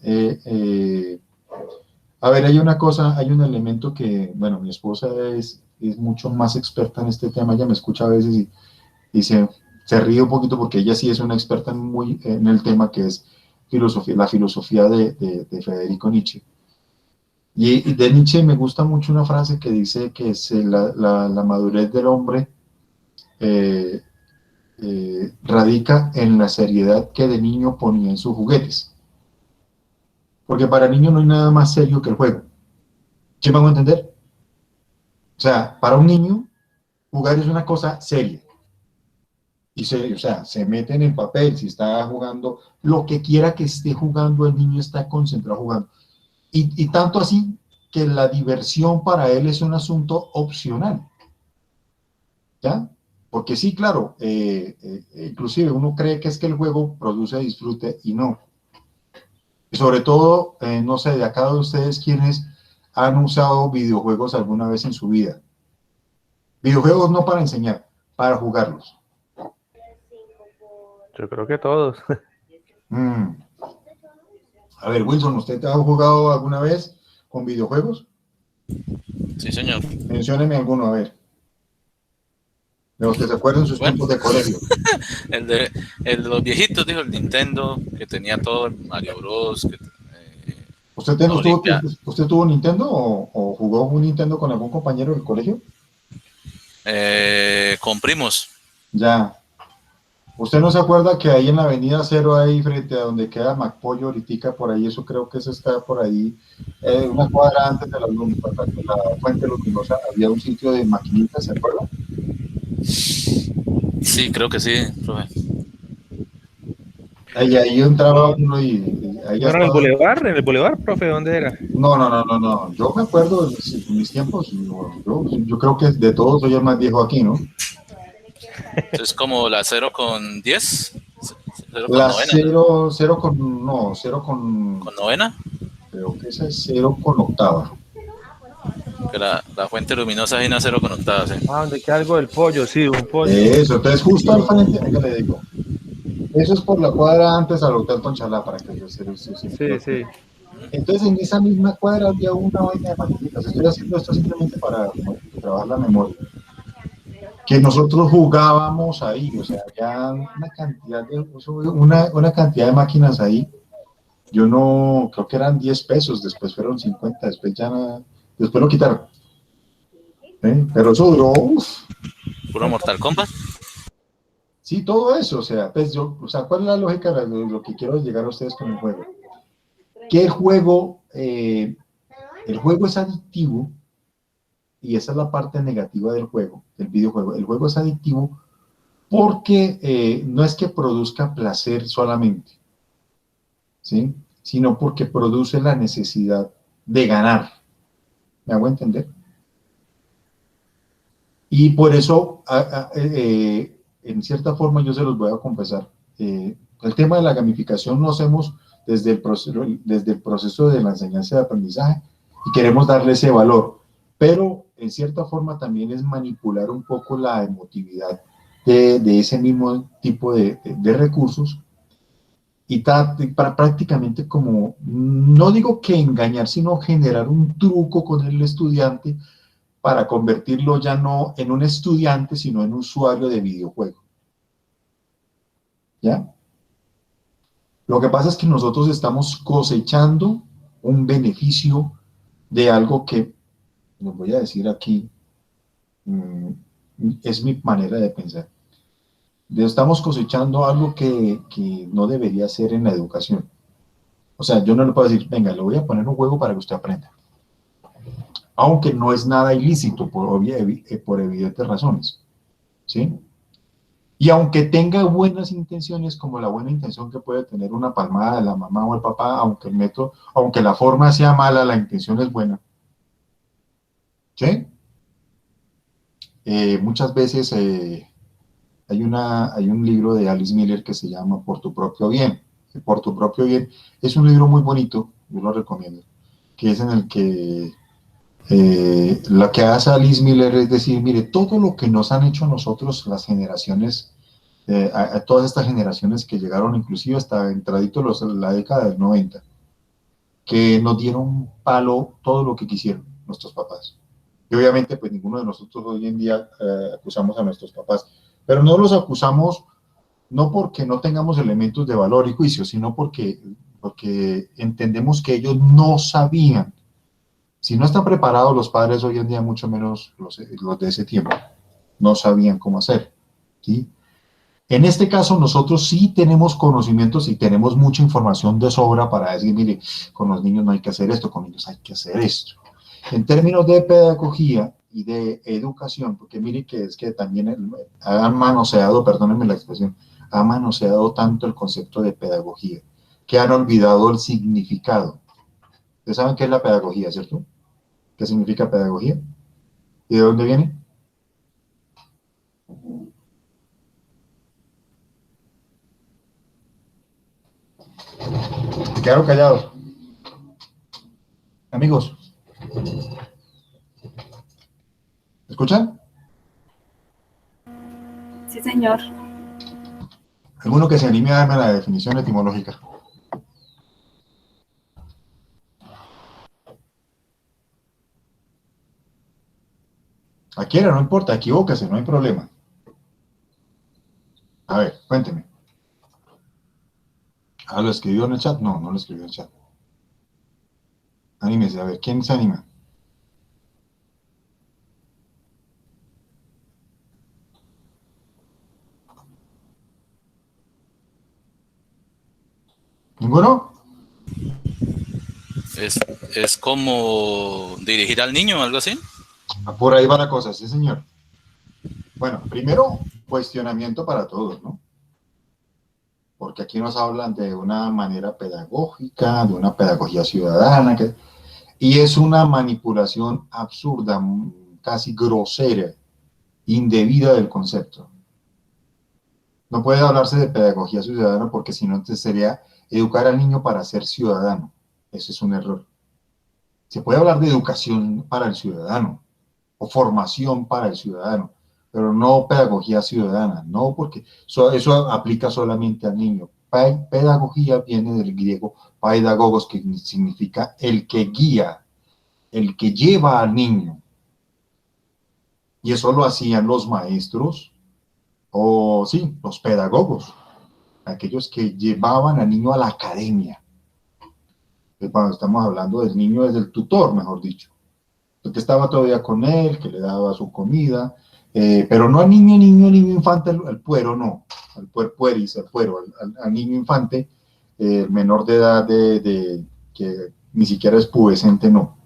A: a ver, hay una cosa, hay un elemento que, bueno, mi esposa es mucho más experta en este tema, ella me escucha a veces y se ríe un poquito porque ella sí es una experta muy en el tema que es filosofía, la filosofía de Federico Nietzsche. Y de Nietzsche me gusta mucho una frase que dice que la madurez del hombre eh, radica en la seriedad que de niño ponía en sus juguetes. Porque para el niño no hay nada más serio que el juego. ¿Sí me hago entender? O sea, para un niño, jugar es una cosa seria. O sea, se mete en el papel, si está jugando, lo que quiera que esté jugando, el niño está concentrado jugando. Y tanto así que la diversión para él es un asunto opcional. ¿Ya? Porque sí, claro, inclusive uno cree que es que el juego produce disfrute y no. Y sobre todo, no sé, de acá de ustedes quienes han usado videojuegos alguna vez en su vida. Videojuegos no para enseñar, para jugarlos.
D: Yo creo que todos.
A: Mm. A ver, Wilson, ¿usted ha jugado alguna vez con videojuegos?
C: Sí, señor.
A: Mencióneme alguno, a ver. De los que se acuerdan sus tiempos de colegio.
C: el de los viejitos, dijo el Nintendo, que tenía todo, el Mario Bros.
A: ¿Usted tuvo Nintendo o jugó un Nintendo con algún compañero del colegio?
C: Con primos.
A: Ya. ¿Usted no se acuerda que ahí en la avenida Cero, ahí frente a donde queda McPollo, ahorita por ahí, eso creo que eso está por ahí, una cuadra antes de la Fuente Luminosa, había un sitio de maquinitas, ¿se acuerda?
C: Sí, creo que sí, profe.
A: Ahí entraba uno y ahí ya
D: ¿No era
A: estaba.
D: en el Boulevard, profe? ¿Dónde era?
A: No. Yo me acuerdo de mis tiempos. Yo creo que de todos soy el más viejo aquí, ¿no?
C: Es como la 0,10. 0 con
A: La
C: novena.
A: Cero con.
C: ¿Con novena?
A: Creo que esa es 0 con octava.
C: Que la Fuente Luminosa es una 0 con octava, sí.
D: Ah, donde queda algo del pollo, sí, un pollo.
A: Eso, entonces justo al frente, venga, le digo. Eso es por la cuadra antes al Hotel Conchalá, para que yo se.
D: Sí.
A: Entonces en esa misma cuadra había una vaina de maquinitas. Estoy haciendo esto simplemente para trabajar la memoria. Que nosotros jugábamos ahí, o sea, había una cantidad de máquinas ahí. Yo no, creo que eran 10 pesos, después fueron 50, después lo quitaron. Pero eso duró,
C: ¿Puro Mortal Kombat?
A: sí, todo eso, o sea, ¿cuál es la lógica de lo que quiero llegar a ustedes con el juego? Que el juego es adictivo, y esa es la parte negativa del juego, del videojuego. El juego es adictivo porque no es que produzca placer solamente, ¿sí? Sino porque produce la necesidad de ganar. ¿Me hago entender? Y por eso, en cierta forma, yo se los voy a confesar, el tema de la gamificación lo hacemos desde el proceso de la enseñanza de aprendizaje y queremos darle ese valor, pero en cierta forma también es manipular un poco la emotividad de ese mismo tipo de recursos y para prácticamente como, no digo que engañar, sino generar un truco con el estudiante para convertirlo ya no en un estudiante, sino en un usuario de videojuego. ¿Ya? Lo que pasa es que nosotros estamos cosechando un beneficio de algo que, les voy a decir aquí, es mi manera de pensar. Estamos cosechando algo que no debería ser en la educación. O sea, yo no le puedo decir, venga, le voy a poner un juego para que usted aprenda. Aunque no es nada ilícito por evidentes razones, ¿sí? Y aunque tenga buenas intenciones, como la buena intención que puede tener una palmada de la mamá o el papá, aunque la forma sea mala, la intención es buena, ¿sí? Muchas veces hay un libro de Alice Miller que se llama Por tu propio bien. Por tu propio bien es un libro muy bonito, yo lo recomiendo, que es en el que Lo que hace Alice Miller es decir, mire, todo lo que nos han hecho nosotros, las generaciones, a todas estas generaciones que llegaron inclusive hasta entradito la década del 90, que nos dieron palo todo lo que quisieron nuestros papás. Y obviamente, pues ninguno de nosotros hoy en día acusamos a nuestros papás, pero no los acusamos no porque no tengamos elementos de valor y juicio, sino porque entendemos que ellos no sabían. Si no están preparados los padres hoy en día, mucho menos los de ese tiempo, no sabían cómo hacer, ¿sí? En este caso, nosotros sí tenemos conocimientos y tenemos mucha información de sobra para decir, mire, con los niños no hay que hacer esto, con ellos hay que hacer esto. En términos de pedagogía y de educación, porque mire que es que también han manoseado, perdónenme la expresión, han manoseado tanto el concepto de pedagogía, que han olvidado el significado. Ustedes saben qué es la pedagogía, ¿cierto? ¿Qué significa pedagogía? ¿Y de dónde viene? Se quedaron callados. Amigos, ¿escuchan?
B: Sí, señor.
A: Alguno que se anime a darme la definición etimológica. Quiera, no importa, equivóquese, no hay problema. A ver, cuénteme. ¿Lo escribió en el chat? No, no lo escribió en el chat. Anímese, a ver, ¿quién se anima? ¿Ninguno?
C: Es como dirigir al niño o algo así.
A: Por ahí va la cosa, sí, señor. Bueno, primero, cuestionamiento para todos, ¿no? Porque aquí nos hablan de una manera pedagógica, de una pedagogía ciudadana, y es una manipulación absurda, casi grosera, indebida del concepto. No puede hablarse de pedagogía ciudadana porque si no, entonces sería educar al niño para ser ciudadano. Ese es un error. Se puede hablar de educación para el ciudadano o formación para el ciudadano, pero no pedagogía ciudadana, no, porque eso aplica solamente al niño. Pedagogía viene del griego pedagogos, que significa el que guía, el que lleva al niño. Y eso lo hacían los maestros, o sí, los pedagogos, aquellos que llevaban al niño a la academia. Cuando estamos hablando del niño, es del tutor, mejor dicho, el que estaba todavía con él, que le daba su comida, pero no al niño infante, al puero, no, al pueris, al puero, al niño infante, menor de edad, que ni siquiera es pubescente, no.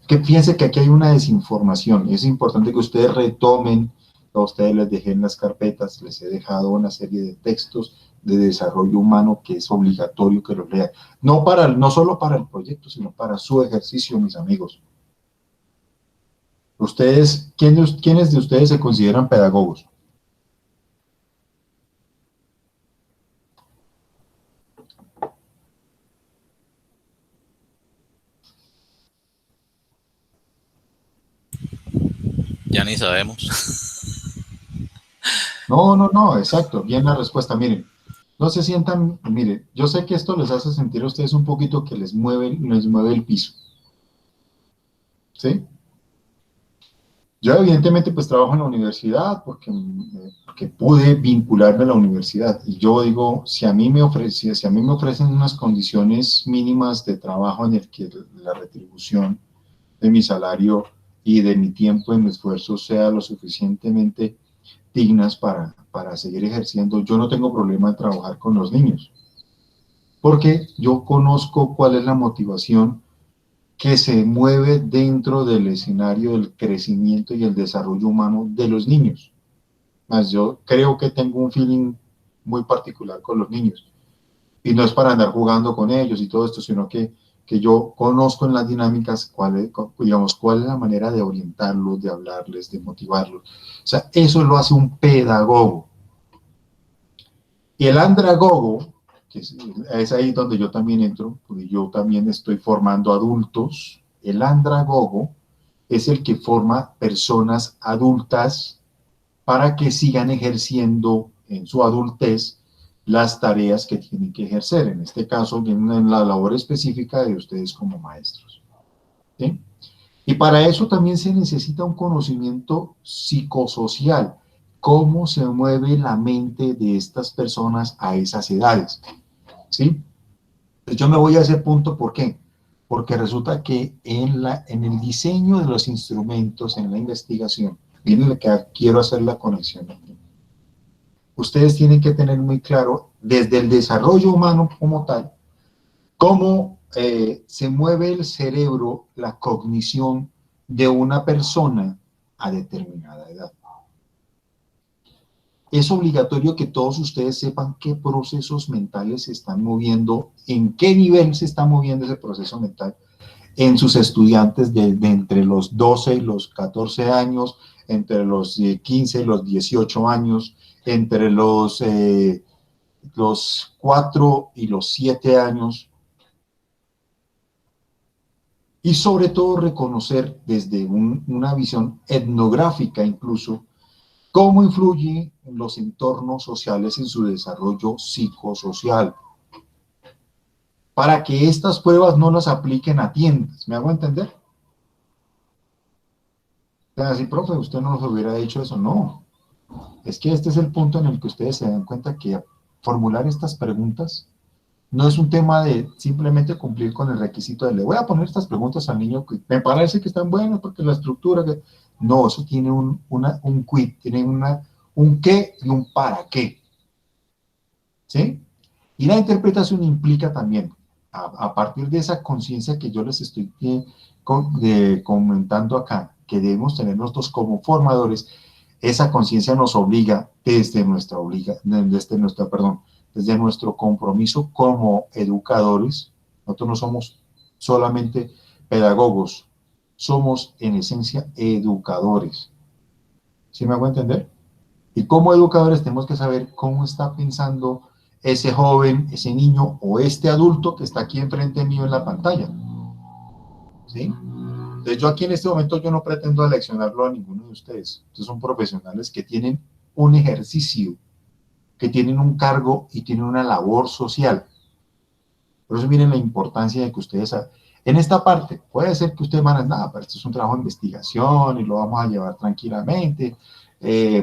A: Que fíjense que aquí hay una desinformación, es importante que ustedes retomen, a ustedes les dejé en las carpetas, les he dejado una serie de textos de desarrollo humano que es obligatorio que los lean, no solo para el proyecto, sino para su ejercicio, mis amigos. Ustedes, ¿quiénes de ustedes se consideran pedagogos?
C: Ya ni sabemos.
A: No, exacto, bien la respuesta. Miren, no se sientan, miren, yo sé que esto les hace sentir a ustedes un poquito que les mueve el piso, ¿sí? Yo evidentemente pues trabajo en la universidad porque pude vincularme a la universidad, y yo digo, si a mí me ofrecen unas condiciones mínimas de trabajo en el que la retribución de mi salario y de mi tiempo y mi esfuerzo sea lo suficientemente dignas para seguir ejerciendo, yo no tengo problema en trabajar con los niños, porque yo conozco cuál es la motivación que se mueve dentro del escenario del crecimiento y el desarrollo humano de los niños. Más yo creo que tengo un feeling muy particular con los niños, y no es para andar jugando con ellos y todo esto, sino que yo conozco en las dinámicas cuál es la manera de orientarlos, de hablarles, de motivarlos. O sea, eso lo hace un pedagogo. Y el andragogo, que es ahí donde yo también entro, porque yo también estoy formando adultos, el andragogo es el que forma personas adultas para que sigan ejerciendo en su adultez las tareas que tienen que ejercer. En este caso, vienen en la labor específica de ustedes como maestros. ¿Sí? Y para eso también se necesita un conocimiento psicosocial, cómo se mueve la mente de estas personas a esas edades. ¿Sí? Pues yo me voy a ese punto, ¿por qué? Porque resulta que en el diseño de los instrumentos, en la investigación, miren lo que quiero hacer la conexión aquí. Ustedes tienen que tener muy claro, desde el desarrollo humano como tal, cómo se mueve el cerebro, la cognición de una persona a determinada edad. Es obligatorio que todos ustedes sepan qué procesos mentales se están moviendo, en qué nivel se está moviendo ese proceso mental en sus estudiantes de entre los 12 y los 14 años, entre los 15 y los 18 años, entre los 4 y los 7 años, y sobre todo reconocer desde una visión etnográfica incluso, cómo influyen los entornos sociales en su desarrollo psicosocial, para que estas pruebas no las apliquen a tiendas. ¿Me hago entender? Así, profe, usted no nos hubiera dicho eso. No, es que este es el punto en el que ustedes se dan cuenta que formular estas preguntas no es un tema de simplemente cumplir con el requisito de le voy a poner estas preguntas al niño que me parece que están buenas porque la estructura... Que... No, eso tiene un quid, tiene un qué y un para qué. ¿Sí? Y la interpretación implica también, a partir de esa conciencia que yo les estoy comentando acá, que debemos tener nosotros como formadores, esa conciencia nos obliga desde desde nuestro compromiso como educadores. Nosotros no somos solamente pedagogos, somos en esencia educadores. ¿Sí me hago entender? Y como educadores tenemos que saber cómo está pensando ese joven, ese niño o este adulto que está aquí enfrente mío en la pantalla. ¿Sí? Entonces yo aquí en este momento yo no pretendo aleccionarlo a ninguno de ustedes. Ustedes son profesionales que tienen un ejercicio, que tienen un cargo y tienen una labor social. Por eso miren la importancia de que ustedes, en esta parte, puede ser que ustedes van a, nada, pero esto es un trabajo de investigación y lo vamos a llevar tranquilamente,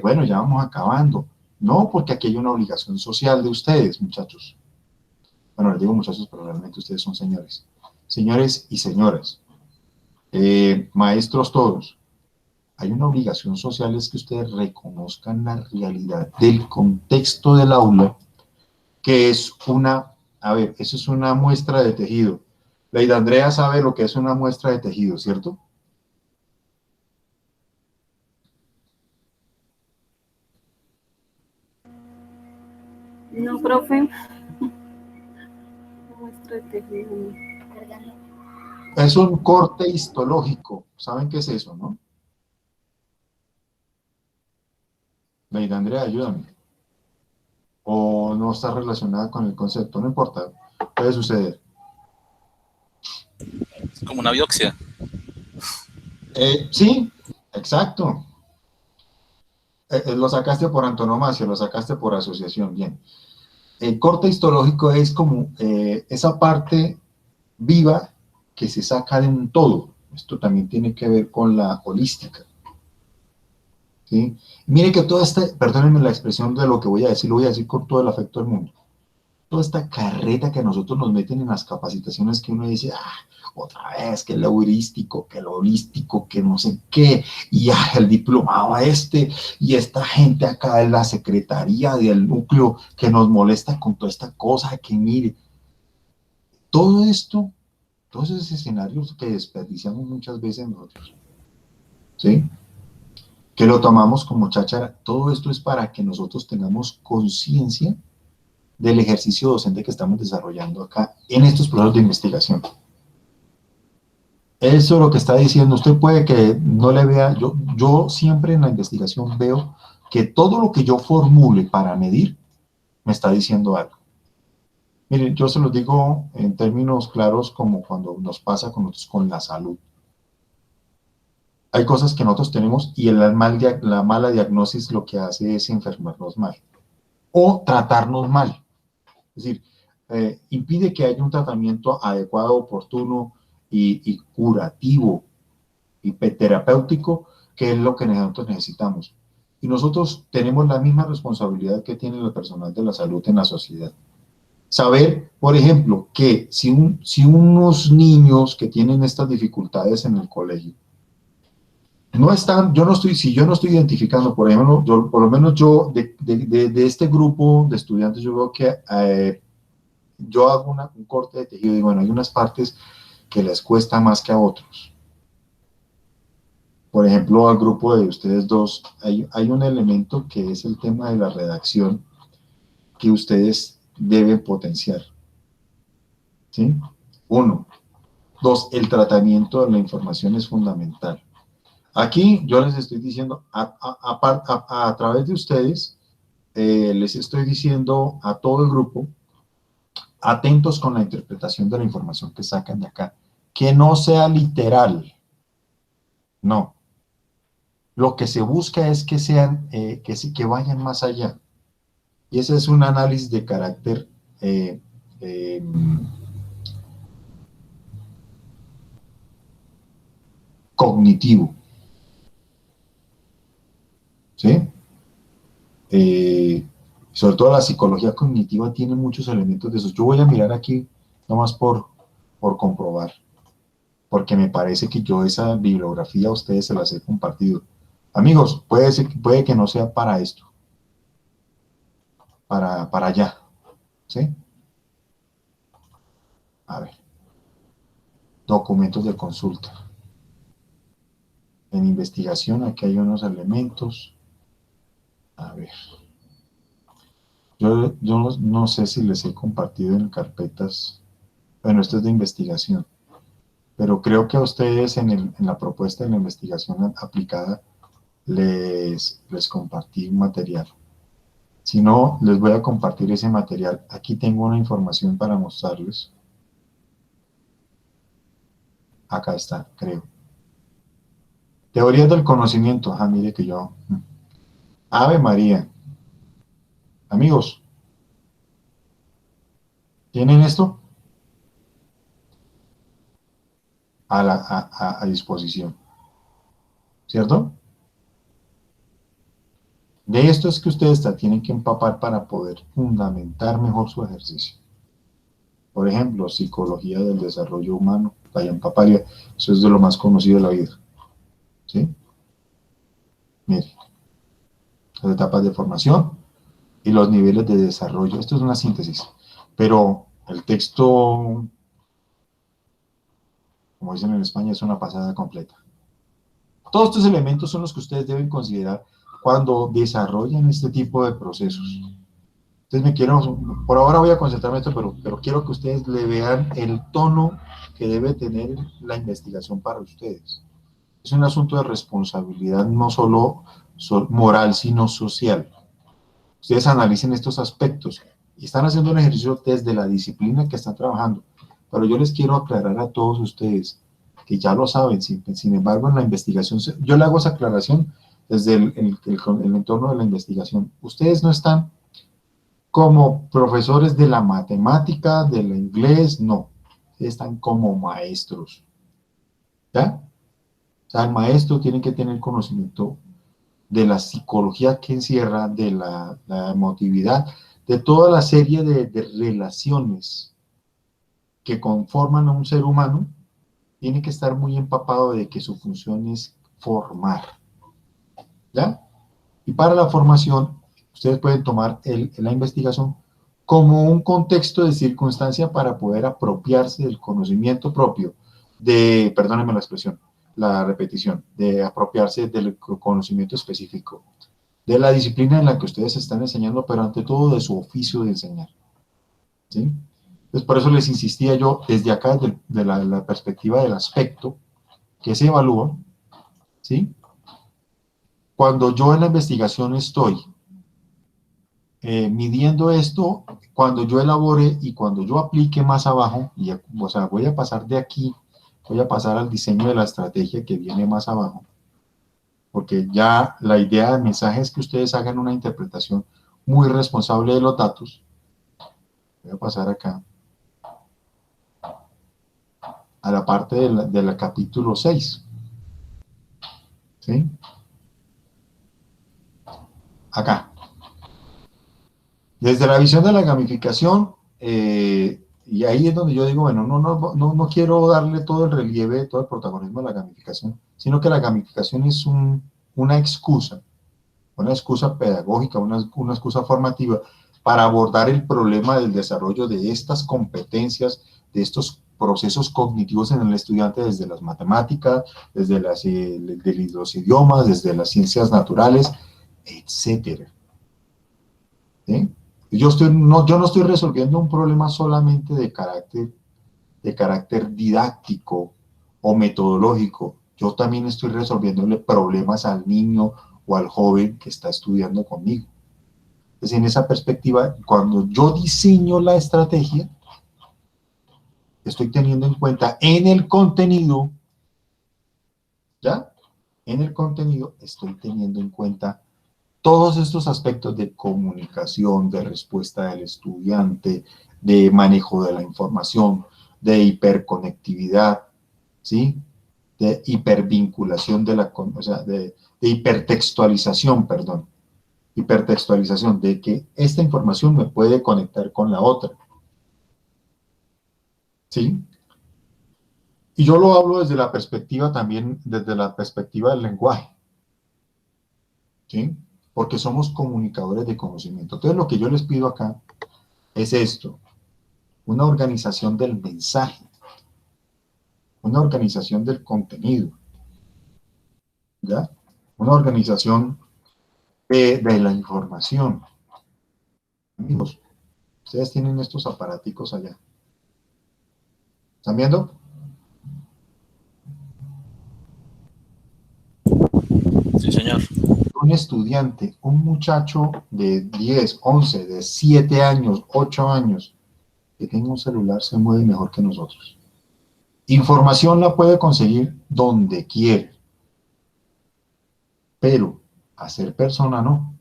A: bueno, ya vamos acabando. No, porque aquí hay una obligación social de ustedes, muchachos. Bueno, les digo muchachos, pero realmente ustedes son señores. Señores y señoras, maestros todos, hay una obligación social, es que ustedes reconozcan la realidad del contexto del aula, que es a ver, eso es una muestra de tejido. Leida Andrea sabe lo que es una muestra de tejido, ¿cierto?
B: No, profe. Muestra de tejido.
A: Es un corte histológico. ¿Saben qué es eso, no? Leida Andrea, ayúdame. O no está relacionada con el concepto, no importa. Puede suceder.
C: Es como una biopsia.
A: Sí, exacto. Lo sacaste por antonomasia, lo sacaste por asociación, bien. El corte histológico es como esa parte viva que se saca de un todo. Esto también tiene que ver con la holística. ¿Sí? Mire que toda esta, perdónenme la expresión de lo que voy a decir, lo voy a decir con todo el afecto del mundo. Toda esta carreta que a nosotros nos meten en las capacitaciones, que uno dice, otra vez, que lo heurístico, que lo holístico, que no sé qué, y el diplomado y esta gente acá en la secretaría del núcleo que nos molesta con toda esta cosa, que mire, todo esto, todos esos escenarios que desperdiciamos muchas veces nosotros, ¿sí? Que lo tomamos como cháchara, todo esto es para que nosotros tengamos conciencia del ejercicio docente que estamos desarrollando acá en estos procesos de investigación. Eso es lo que está diciendo. Usted puede que no le vea, yo siempre en la investigación veo que todo lo que yo formule para medir me está diciendo algo. Miren, yo se los digo en términos claros como cuando nos pasa con nosotros con la salud. Hay cosas que nosotros tenemos y la mala diagnosis lo que hace es enfermarnos mal o tratarnos mal. Es decir, impide que haya un tratamiento adecuado, oportuno y curativo y terapéutico, que es lo que nosotros necesitamos. Y nosotros tenemos la misma responsabilidad que tiene el personal de la salud en la sociedad. Saber, por ejemplo, que si unos niños que tienen estas dificultades en el colegio no están, si yo no estoy identificando, por ejemplo, por lo menos yo, de este grupo de estudiantes, yo veo que yo hago un corte de tejido y bueno, hay unas partes que les cuesta más que a otros. Por ejemplo, al grupo de ustedes dos, hay un elemento que es el tema de la redacción que ustedes deben potenciar. ¿Sí? 1. 2. El tratamiento de la información es fundamental. Aquí yo les estoy diciendo, a través de ustedes, les estoy diciendo a todo el grupo, atentos con la interpretación de la información que sacan de acá. Que no sea literal. No. Lo que se busca es que sean, que vayan más allá. Y ese es un análisis de carácter cognitivo. ¿Sí? Sobre todo la psicología cognitiva tiene muchos elementos de esos. Yo voy a mirar aquí nomás por comprobar, porque me parece que yo esa bibliografía a ustedes se las he compartido. Amigos, puede que no sea para esto, para allá, ¿sí? A ver, documentos de consulta. En investigación, aquí hay unos elementos. A ver. Yo no sé si les he compartido en carpetas. Bueno, esto es de investigación. Pero creo que a ustedes en la propuesta de la investigación aplicada les compartí un material. Si no, les voy a compartir ese material. Aquí tengo una información para mostrarles. Acá está, creo. Teorías del conocimiento. Ah, mire que yo... Ave María. Amigos, ¿tienen esto? A disposición. ¿Cierto? De esto es que ustedes tienen que empapar para poder fundamentar mejor su ejercicio. Por ejemplo, psicología del desarrollo humano, vaya empaparia, eso es de lo más conocido de la vida. ¿Sí? Miren, las etapas de formación y los niveles de desarrollo. Esto es una síntesis, pero el texto, como dicen en España, es una pasada completa. Todos estos elementos son los que ustedes deben considerar cuando desarrollan este tipo de procesos. Entonces por ahora voy a concentrarme en esto, pero quiero que ustedes le vean el tono que debe tener la investigación para ustedes. Es un asunto de responsabilidad no solo moral, sino social. Ustedes analicen estos aspectos y están haciendo un ejercicio desde la disciplina que están trabajando. Pero yo les quiero aclarar a todos ustedes que ya lo saben, sin embargo en la investigación, yo le hago esa aclaración desde el entorno de la investigación. Ustedes no están como profesores de la matemática, del inglés, no. Ustedes están como maestros. ¿Ya? O sea, el maestro tiene que tener conocimiento de la psicología que encierra, de la emotividad, de toda la serie de relaciones que conforman a un ser humano. Tiene que estar muy empapado de que su función es formar. ¿Ya? Y para la formación, ustedes pueden tomar la investigación como un contexto de circunstancia para poder apropiarse del conocimiento propio, perdónenme la expresión, la repetición, de apropiarse del conocimiento específico, de la disciplina en la que ustedes están enseñando, pero ante todo de su oficio de enseñar. ¿Sí? Entonces, por eso les insistía yo, desde acá, de la perspectiva del aspecto que se evalúa, ¿sí? Cuando yo en la investigación estoy midiendo esto, cuando yo elabore y cuando yo aplique más abajo, o sea, voy a pasar de aquí, voy a pasar al diseño de la estrategia que viene más abajo, porque ya la idea del mensaje es que ustedes hagan una interpretación muy responsable de los datos. Voy a pasar acá a la parte del capítulo 6. ¿Sí? Acá. Desde la visión de la gamificación, y ahí es donde yo digo, bueno, no quiero darle todo el relieve, todo el protagonismo a la gamificación, sino que la gamificación es una excusa pedagógica, una excusa formativa para abordar el problema del desarrollo de estas competencias, de estos procesos cognitivos en el estudiante desde las matemáticas, desde los idiomas, desde las ciencias naturales, etcétera. ¿Sí? Yo no estoy resolviendo un problema solamente de carácter didáctico o metodológico. Yo también estoy resolviéndole problemas al niño o al joven que está estudiando conmigo. Entonces, en esa perspectiva, cuando yo diseño la estrategia, estoy teniendo en cuenta en el contenido, ¿ya? En el contenido estoy teniendo en cuenta todos estos aspectos de comunicación, de respuesta del estudiante, de manejo de la información, de hiperconectividad, ¿sí? De hipervinculación de hipertextualización, perdón. Hipertextualización, de que esta información me puede conectar con la otra. ¿Sí? Y yo lo hablo desde la perspectiva también, desde la perspectiva del lenguaje. ¿Sí? Porque somos comunicadores de conocimiento. Entonces, lo que yo les pido acá es esto, una organización del mensaje, una organización del contenido, ¿ya? Una organización de la información. Amigos, ustedes tienen estos aparaticos allá. ¿Están viendo?
C: Sí, señor.
A: Un estudiante, un muchacho de 10, 11, de 7 años, 8 años, que tenga un celular se mueve mejor que nosotros. Información la puede conseguir donde quiere, pero hacer persona no.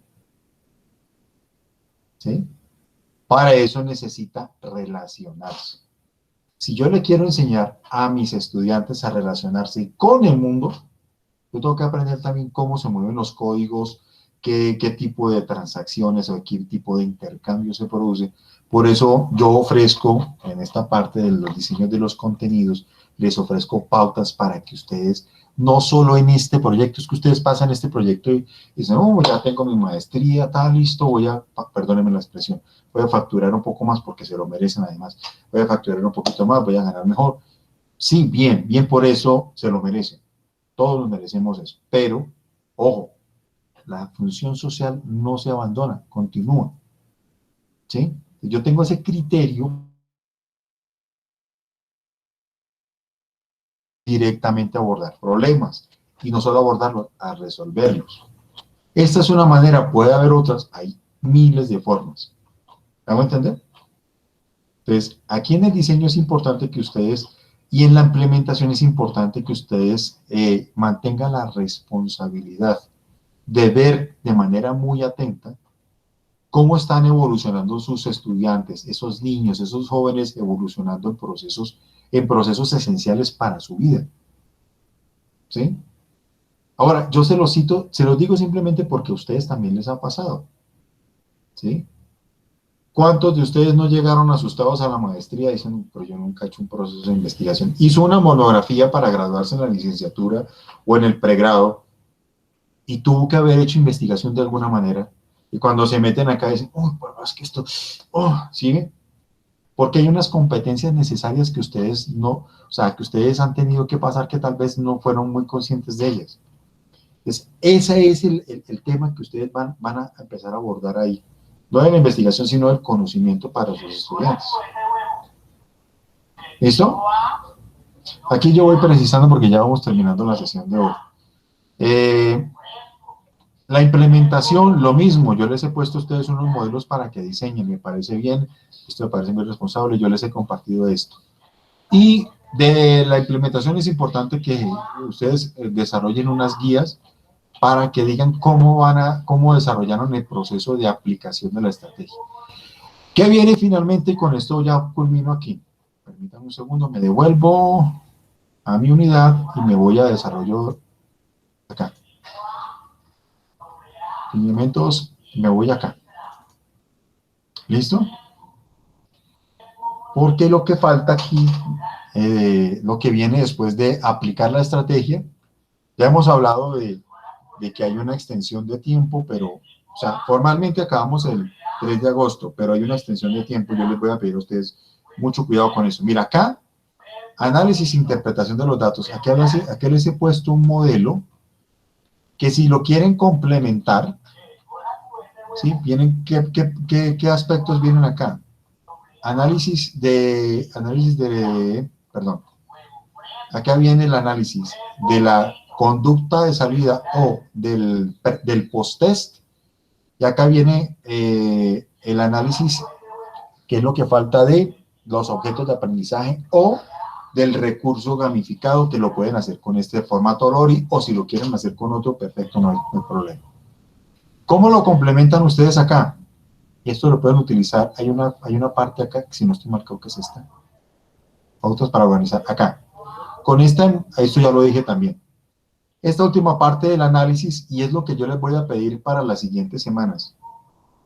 A: ¿Sí? Para eso necesita relacionarse. Si yo le quiero enseñar a mis estudiantes a relacionarse con el mundo, yo tengo que aprender también cómo se mueven los códigos, qué tipo de transacciones o qué tipo de intercambio se produce. Por eso yo ofrezco, en esta parte de los diseños de los contenidos, les ofrezco pautas para que ustedes, no solo en este proyecto, es que ustedes pasan este proyecto y dicen, oh, ya tengo mi maestría, está listo, perdónenme la expresión, voy a facturar un poco más porque se lo merecen además, voy a facturar un poquito más, voy a ganar mejor. Sí, bien por eso se lo merecen. Todos nos merecemos eso, pero, ojo, la función social no se abandona, continúa, ¿sí? Yo tengo ese criterio directamente a abordar problemas, y no solo abordarlos, a resolverlos. Esta es una manera, puede haber otras, hay miles de formas. ¿Me hago entender? Entonces, aquí en el diseño es importante que ustedes, y en la implementación es importante que ustedes mantengan la responsabilidad de ver de manera muy atenta cómo están evolucionando sus estudiantes, esos niños, esos jóvenes evolucionando en procesos esenciales para su vida. ¿Sí? Ahora, yo se los cito, se los digo simplemente porque a ustedes también les ha pasado. ¿Sí? ¿Cuántos de ustedes no llegaron asustados a la maestría y dicen, pero yo nunca he hecho un proceso de investigación? Hizo una monografía para graduarse en la licenciatura o en el pregrado y tuvo que haber hecho investigación de alguna manera. Y cuando se meten acá dicen, oh, pero es que esto, ¿sigue? Porque hay unas competencias necesarias que ustedes que ustedes han tenido que pasar que tal vez no fueron muy conscientes de ellas. Entonces, ese es el tema que ustedes van a empezar a abordar ahí. No de la investigación, sino del conocimiento para sus estudiantes. ¿Listo? Aquí yo voy precisando porque ya vamos terminando la sesión de hoy. La implementación, lo mismo, yo les he puesto a ustedes unos modelos para que diseñen, me parece bien, esto me parece muy responsable, yo les he compartido esto. Y de la implementación es importante que ustedes desarrollen unas guías para que digan cómo desarrollaron el proceso de aplicación de la estrategia. ¿Qué viene finalmente? Y con esto ya culmino aquí. Permítanme un segundo, me devuelvo a mi unidad y me voy a desarrollo acá. Elementos, me voy acá. ¿Listo? Porque lo que falta aquí, lo que viene después de aplicar la estrategia, ya hemos hablado de que hay una extensión de tiempo, pero, o sea, formalmente acabamos el 3 de agosto, pero hay una extensión de tiempo. Yo les voy a pedir a ustedes mucho cuidado con eso. Mira, acá, análisis e interpretación de los datos. Aquí les he puesto un modelo que si lo quieren complementar, ¿sí? Vienen, ¿qué aspectos vienen acá? Perdón, acá viene el análisis de la conducta de salida o del post-test, y acá viene el análisis, que es lo que falta de los objetos de aprendizaje o del recurso gamificado, que lo pueden hacer con este formato LORI, o si lo quieren hacer con otro, perfecto, no hay problema. ¿Cómo lo complementan ustedes acá? Y esto lo pueden utilizar, hay una parte acá, si no estoy marcado, que es esta. Pautas para organizar, acá. Con esta, esto ya lo dije también. Esta última parte del análisis, y es lo que yo les voy a pedir para las siguientes semanas.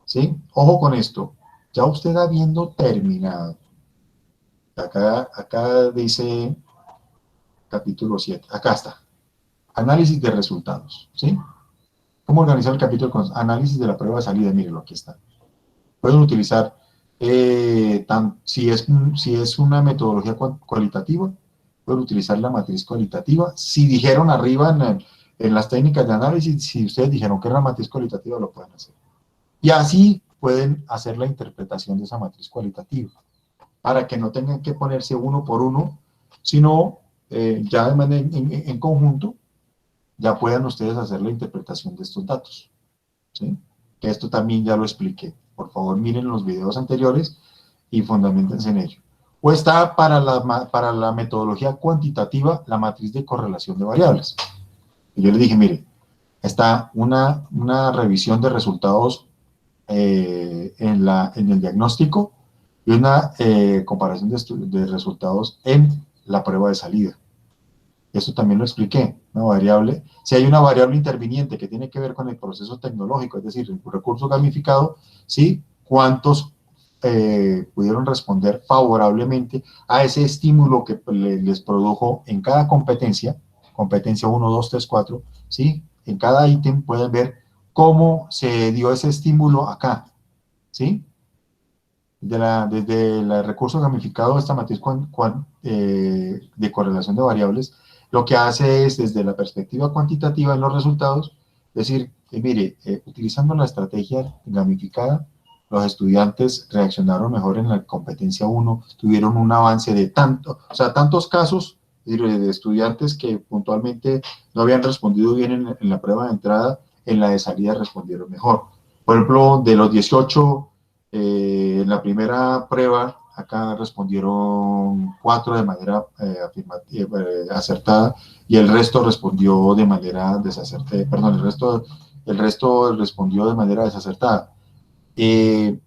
A: ¿Sí? Ojo con esto. Ya usted habiendo terminado, acá dice capítulo 7, acá está. Análisis de resultados. ¿Sí? ¿Cómo organizar el capítulo con análisis de la prueba de salida? Mírenlo, aquí está. Pueden utilizar, si es una metodología cualitativa, pueden utilizar la matriz cualitativa. Si dijeron arriba en las técnicas de análisis, si ustedes dijeron que era una matriz cualitativa, lo pueden hacer. Y así pueden hacer la interpretación de esa matriz cualitativa, para que no tengan que ponerse uno por uno, sino ya de manera en conjunto, ya puedan ustedes hacer la interpretación de estos datos. ¿Sí? Que esto también ya lo expliqué. Por favor, miren los videos anteriores y fundamentense en ello. O está para la metodología cuantitativa, la matriz de correlación de variables. Y yo les dije, mire, está una revisión de resultados en el diagnóstico y una comparación de resultados en la prueba de salida. Eso también lo expliqué, una variable. Si hay una variable interviniente que tiene que ver con el proceso tecnológico, es decir, el recurso gamificado, ¿sí? ¿Cuántos pudieron responder favorablemente a ese estímulo que les produjo en cada competencia 1, 2, 3, 4, ¿sí? En cada ítem pueden ver cómo se dio ese estímulo acá, ¿sí? Desde el recurso gamificado, esta matriz de correlación de variables, lo que hace es, desde la perspectiva cuantitativa en los resultados, decir, mire, utilizando la estrategia gamificada, los estudiantes reaccionaron mejor en la competencia 1, tuvieron un avance de tantos casos de estudiantes que puntualmente no habían respondido bien en la prueba de entrada, en la de salida respondieron mejor. Por ejemplo, de los 18, en la primera prueba, acá respondieron 4 de manera acertada, y el resto respondió de manera desacertada. Perdón, el resto respondió de manera desacertada. En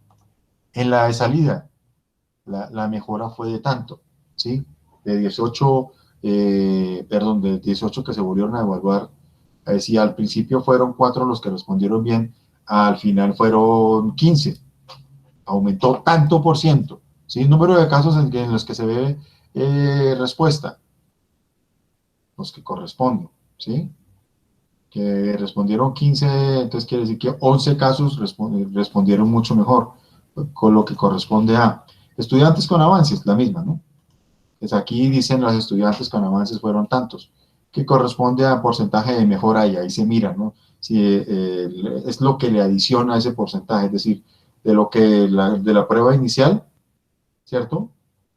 A: la de salida, la mejora fue de tanto, ¿sí? De 18, de 18 que se volvieron a evaluar, si al principio fueron 4 los que respondieron bien, al final fueron 15. Aumentó tanto por ciento. ¿Sí? El número de casos en los que se ve respuesta, los que corresponden, ¿sí? Que respondieron 15, entonces quiere decir que 11 casos respondieron mucho mejor, con lo que corresponde a estudiantes con avances, la misma, ¿no? Pues aquí dicen los estudiantes con avances fueron tantos, que corresponde a porcentaje de mejora, y ahí se mira, ¿no? Si es lo que le adiciona a ese porcentaje, es decir, de lo que de la prueba inicial, ¿cierto?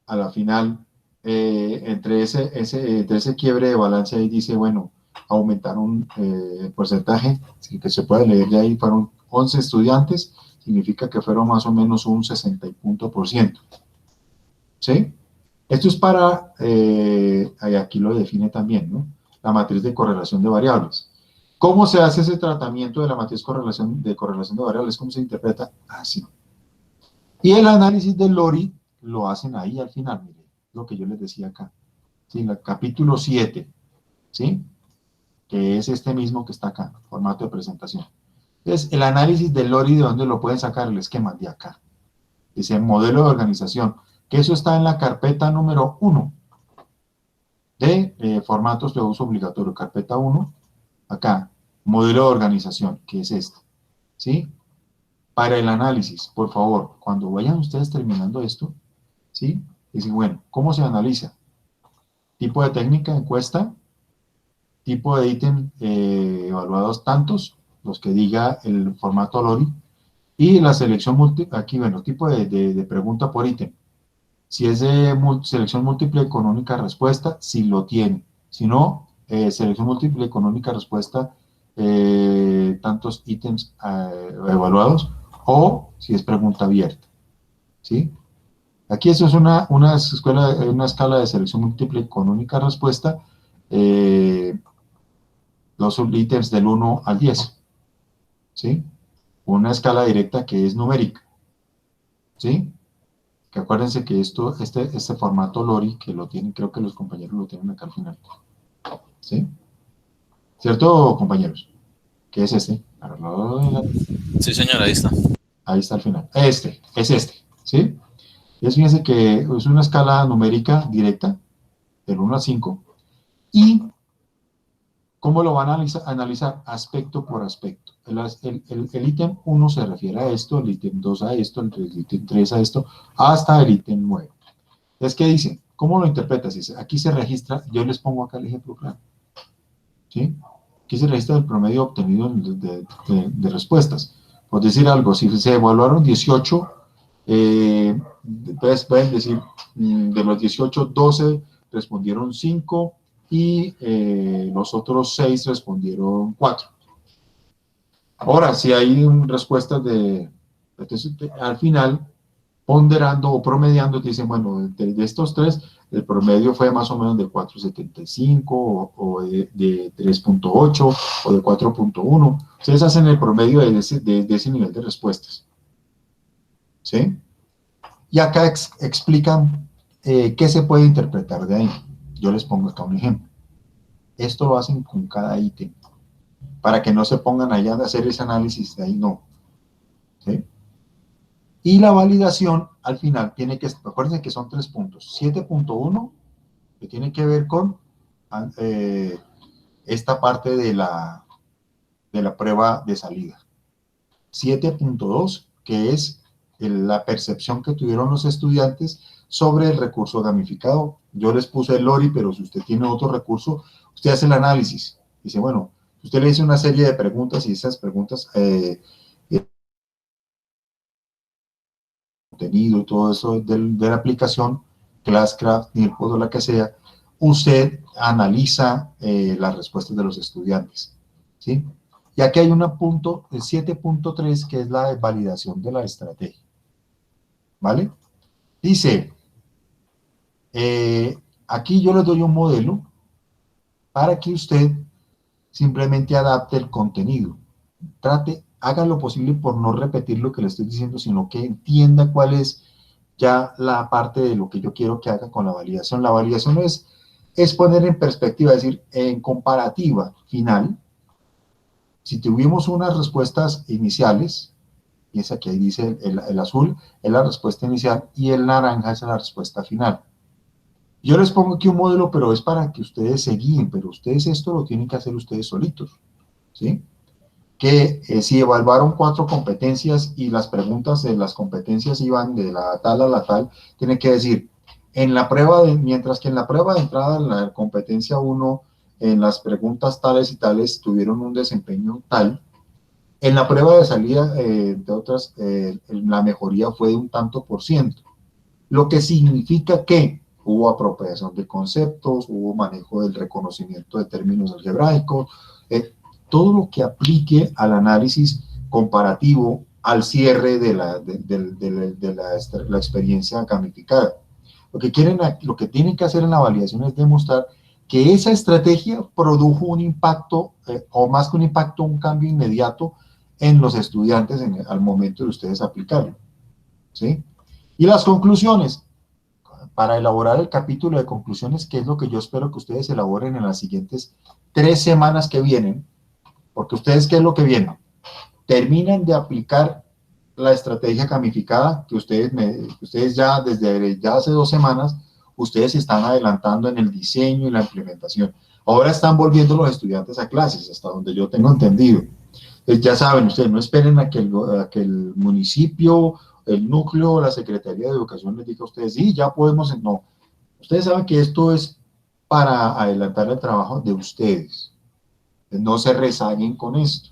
A: A la final, entre ese quiebre de balance, ahí dice, bueno, aumentaron el porcentaje, que se puede leer de ahí, fueron 11 estudiantes, significa que fueron más o menos un 60 y punto por ciento. ¿Sí? Esto es para, aquí lo define también, ¿no? La matriz de correlación de variables. ¿Cómo se hace ese tratamiento de la matriz de correlación de variables? ¿Cómo se interpreta? Así. Y el análisis del LORI lo hacen ahí al final, mire, lo que yo les decía acá. ¿Sí? El capítulo 7, ¿sí? Que es este mismo que está acá, formato de presentación. Entonces, el análisis del LORI, ¿de dónde lo pueden sacar? El esquema de acá. Dice modelo de organización, que eso está en la carpeta número 1 de formatos de uso obligatorio. Carpeta 1, acá, modelo de organización, que es este. ¿Sí? Para el análisis, por favor, cuando vayan ustedes terminando esto, ¿sí? Dicen, bueno, ¿cómo se analiza? Tipo de técnica, encuesta, tipo de ítem evaluados tantos, los que diga el formato LORI, y la selección múltiple, aquí, bueno, tipo de pregunta por ítem. Si es de selección múltiple con única respuesta, si lo tiene. Si no, selección múltiple con única respuesta, tantos ítems evaluados, o si es pregunta abierta. ¿Sí? Aquí eso es una escala de selección múltiple con única respuesta, los subítems del 1 al 10. ¿Sí? Una escala directa que es numérica. ¿Sí? Que acuérdense que este formato LORI, que lo tienen, creo que los compañeros lo tienen acá al final. ¿Sí? ¿Cierto, compañeros? ¿Qué es este?
C: Sí, señor, ahí está.
A: Ahí está al final. Este, es este. ¿Sí? Y fíjense que es una escala numérica directa, del 1 a 5, y ¿cómo lo van a analizar? Aspecto por aspecto. El ítem 1 se refiere a esto, el ítem 2 a esto, el ítem 3 a esto, hasta el ítem 9. Es que dicen, ¿cómo lo interpretas? Dice, aquí se registra, yo les pongo acá el ejemplo claro. ¿Sí? Aquí se registra el promedio obtenido de respuestas. Por decir algo, si se evaluaron 18, entonces pueden decir, de los 18, 12 respondieron 5 y los otros 6 respondieron 4. Ahora, si hay respuestas al final, ponderando o promediando, te dicen, bueno, de estos 3, el promedio fue más o menos de 4.75 o de 3.8 o de 4.1. Ustedes hacen el promedio de ese nivel de respuestas. ¿Sí? Y acá explican qué se puede interpretar de ahí. Yo les pongo acá un ejemplo. Esto lo hacen con cada ítem, para que no se pongan allá a hacer ese análisis de ahí, no. ¿Sí? Y la validación, al final, tiene que, acuérdense que son 3 puntos. 7.1, que tiene que ver con esta parte de la prueba de salida. 7.2, que es la percepción que tuvieron los estudiantes sobre el recurso gamificado. Yo les puse el LORI, pero si usted tiene otro recurso, usted hace el análisis. Dice, bueno, usted le dice una serie de preguntas y esas preguntas, contenido y todo eso de la aplicación, Classcraft, Nearpod o la que sea, usted analiza las respuestas de los estudiantes. ¿Sí? Y aquí hay un punto, el 7.3, que es la validación de la estrategia. ¿Vale? Dice, aquí yo les doy un modelo para que usted simplemente adapte el contenido. Haga lo posible por no repetir lo que le estoy diciendo, sino que entienda cuál es ya la parte de lo que yo quiero que haga con la validación. La validación es poner en perspectiva, es decir, en comparativa final, si tuvimos unas respuestas iniciales, y esa que ahí dice el azul, es la respuesta inicial, y el naranja es la respuesta final. Yo les pongo aquí un modelo, pero es para que ustedes se guíen, pero ustedes esto lo tienen que hacer ustedes solitos, ¿sí? Que si evaluaron 4 competencias y las preguntas de las competencias iban de la tal a la tal, tiene que decir, mientras que en la prueba de entrada, en la competencia 1, en las preguntas tales y tales tuvieron un desempeño tal, en la prueba de salida de otras, la mejoría fue de un tanto por ciento, lo que significa que hubo apropiación de conceptos, hubo manejo del reconocimiento de términos algebraicos, todo lo que aplique al análisis comparativo al cierre de la experiencia gamificada. Lo que tienen que hacer en la validación es demostrar que esa estrategia produjo un impacto, o más que un impacto, un cambio inmediato en los estudiantes al momento de ustedes aplicarlo, ¿sí? Y las conclusiones, para elaborar el capítulo de conclusiones, que es lo que yo espero que ustedes elaboren en las siguientes 3 semanas que vienen, porque ustedes, ¿qué es lo que viene? Terminan de aplicar la estrategia gamificada que ustedes ya desde ya hace 2 semanas, ustedes se están adelantando en el diseño y la implementación. Ahora están volviendo los estudiantes a clases, hasta donde yo tengo entendido. Entonces, ya saben, ustedes no esperen a que el municipio, el núcleo, la Secretaría de Educación les diga a ustedes, sí, ya podemos, no. Ustedes saben que esto es para adelantar el trabajo de ustedes. No se rezaguen con esto,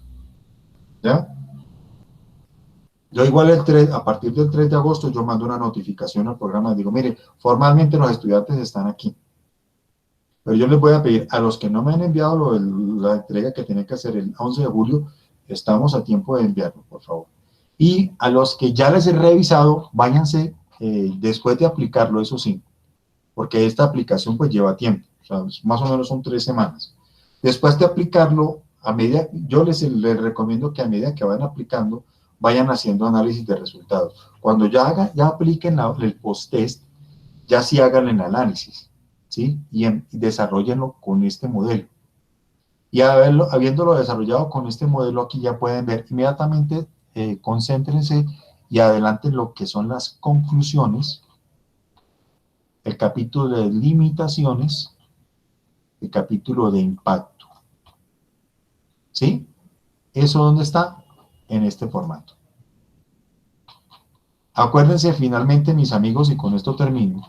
A: ¿ya? Yo igual a partir del 3 de agosto yo mando una notificación al programa, digo, mire, formalmente los estudiantes están aquí, pero yo les voy a pedir a los que no me han enviado la entrega que tienen que hacer el 11 de julio, estamos a tiempo de enviarlo, por favor. Y a los que ya les he revisado, váyanse después de aplicarlo, eso sí, porque esta aplicación pues lleva tiempo, o sea, más o menos son 3 semanas. Después de aplicarlo, yo les recomiendo que a medida que van aplicando, vayan haciendo análisis de resultados. Cuando ya apliquen el post-test, ya sí hagan el análisis, ¿sí? Y desarrollenlo con este modelo. Y habiéndolo desarrollado con este modelo, aquí ya pueden ver inmediatamente, concéntrense y adelanten lo que son las conclusiones, el capítulo de limitaciones, el capítulo de impacto. ¿Sí? ¿Eso dónde está? En este formato. Acuérdense finalmente, mis amigos, y con esto termino,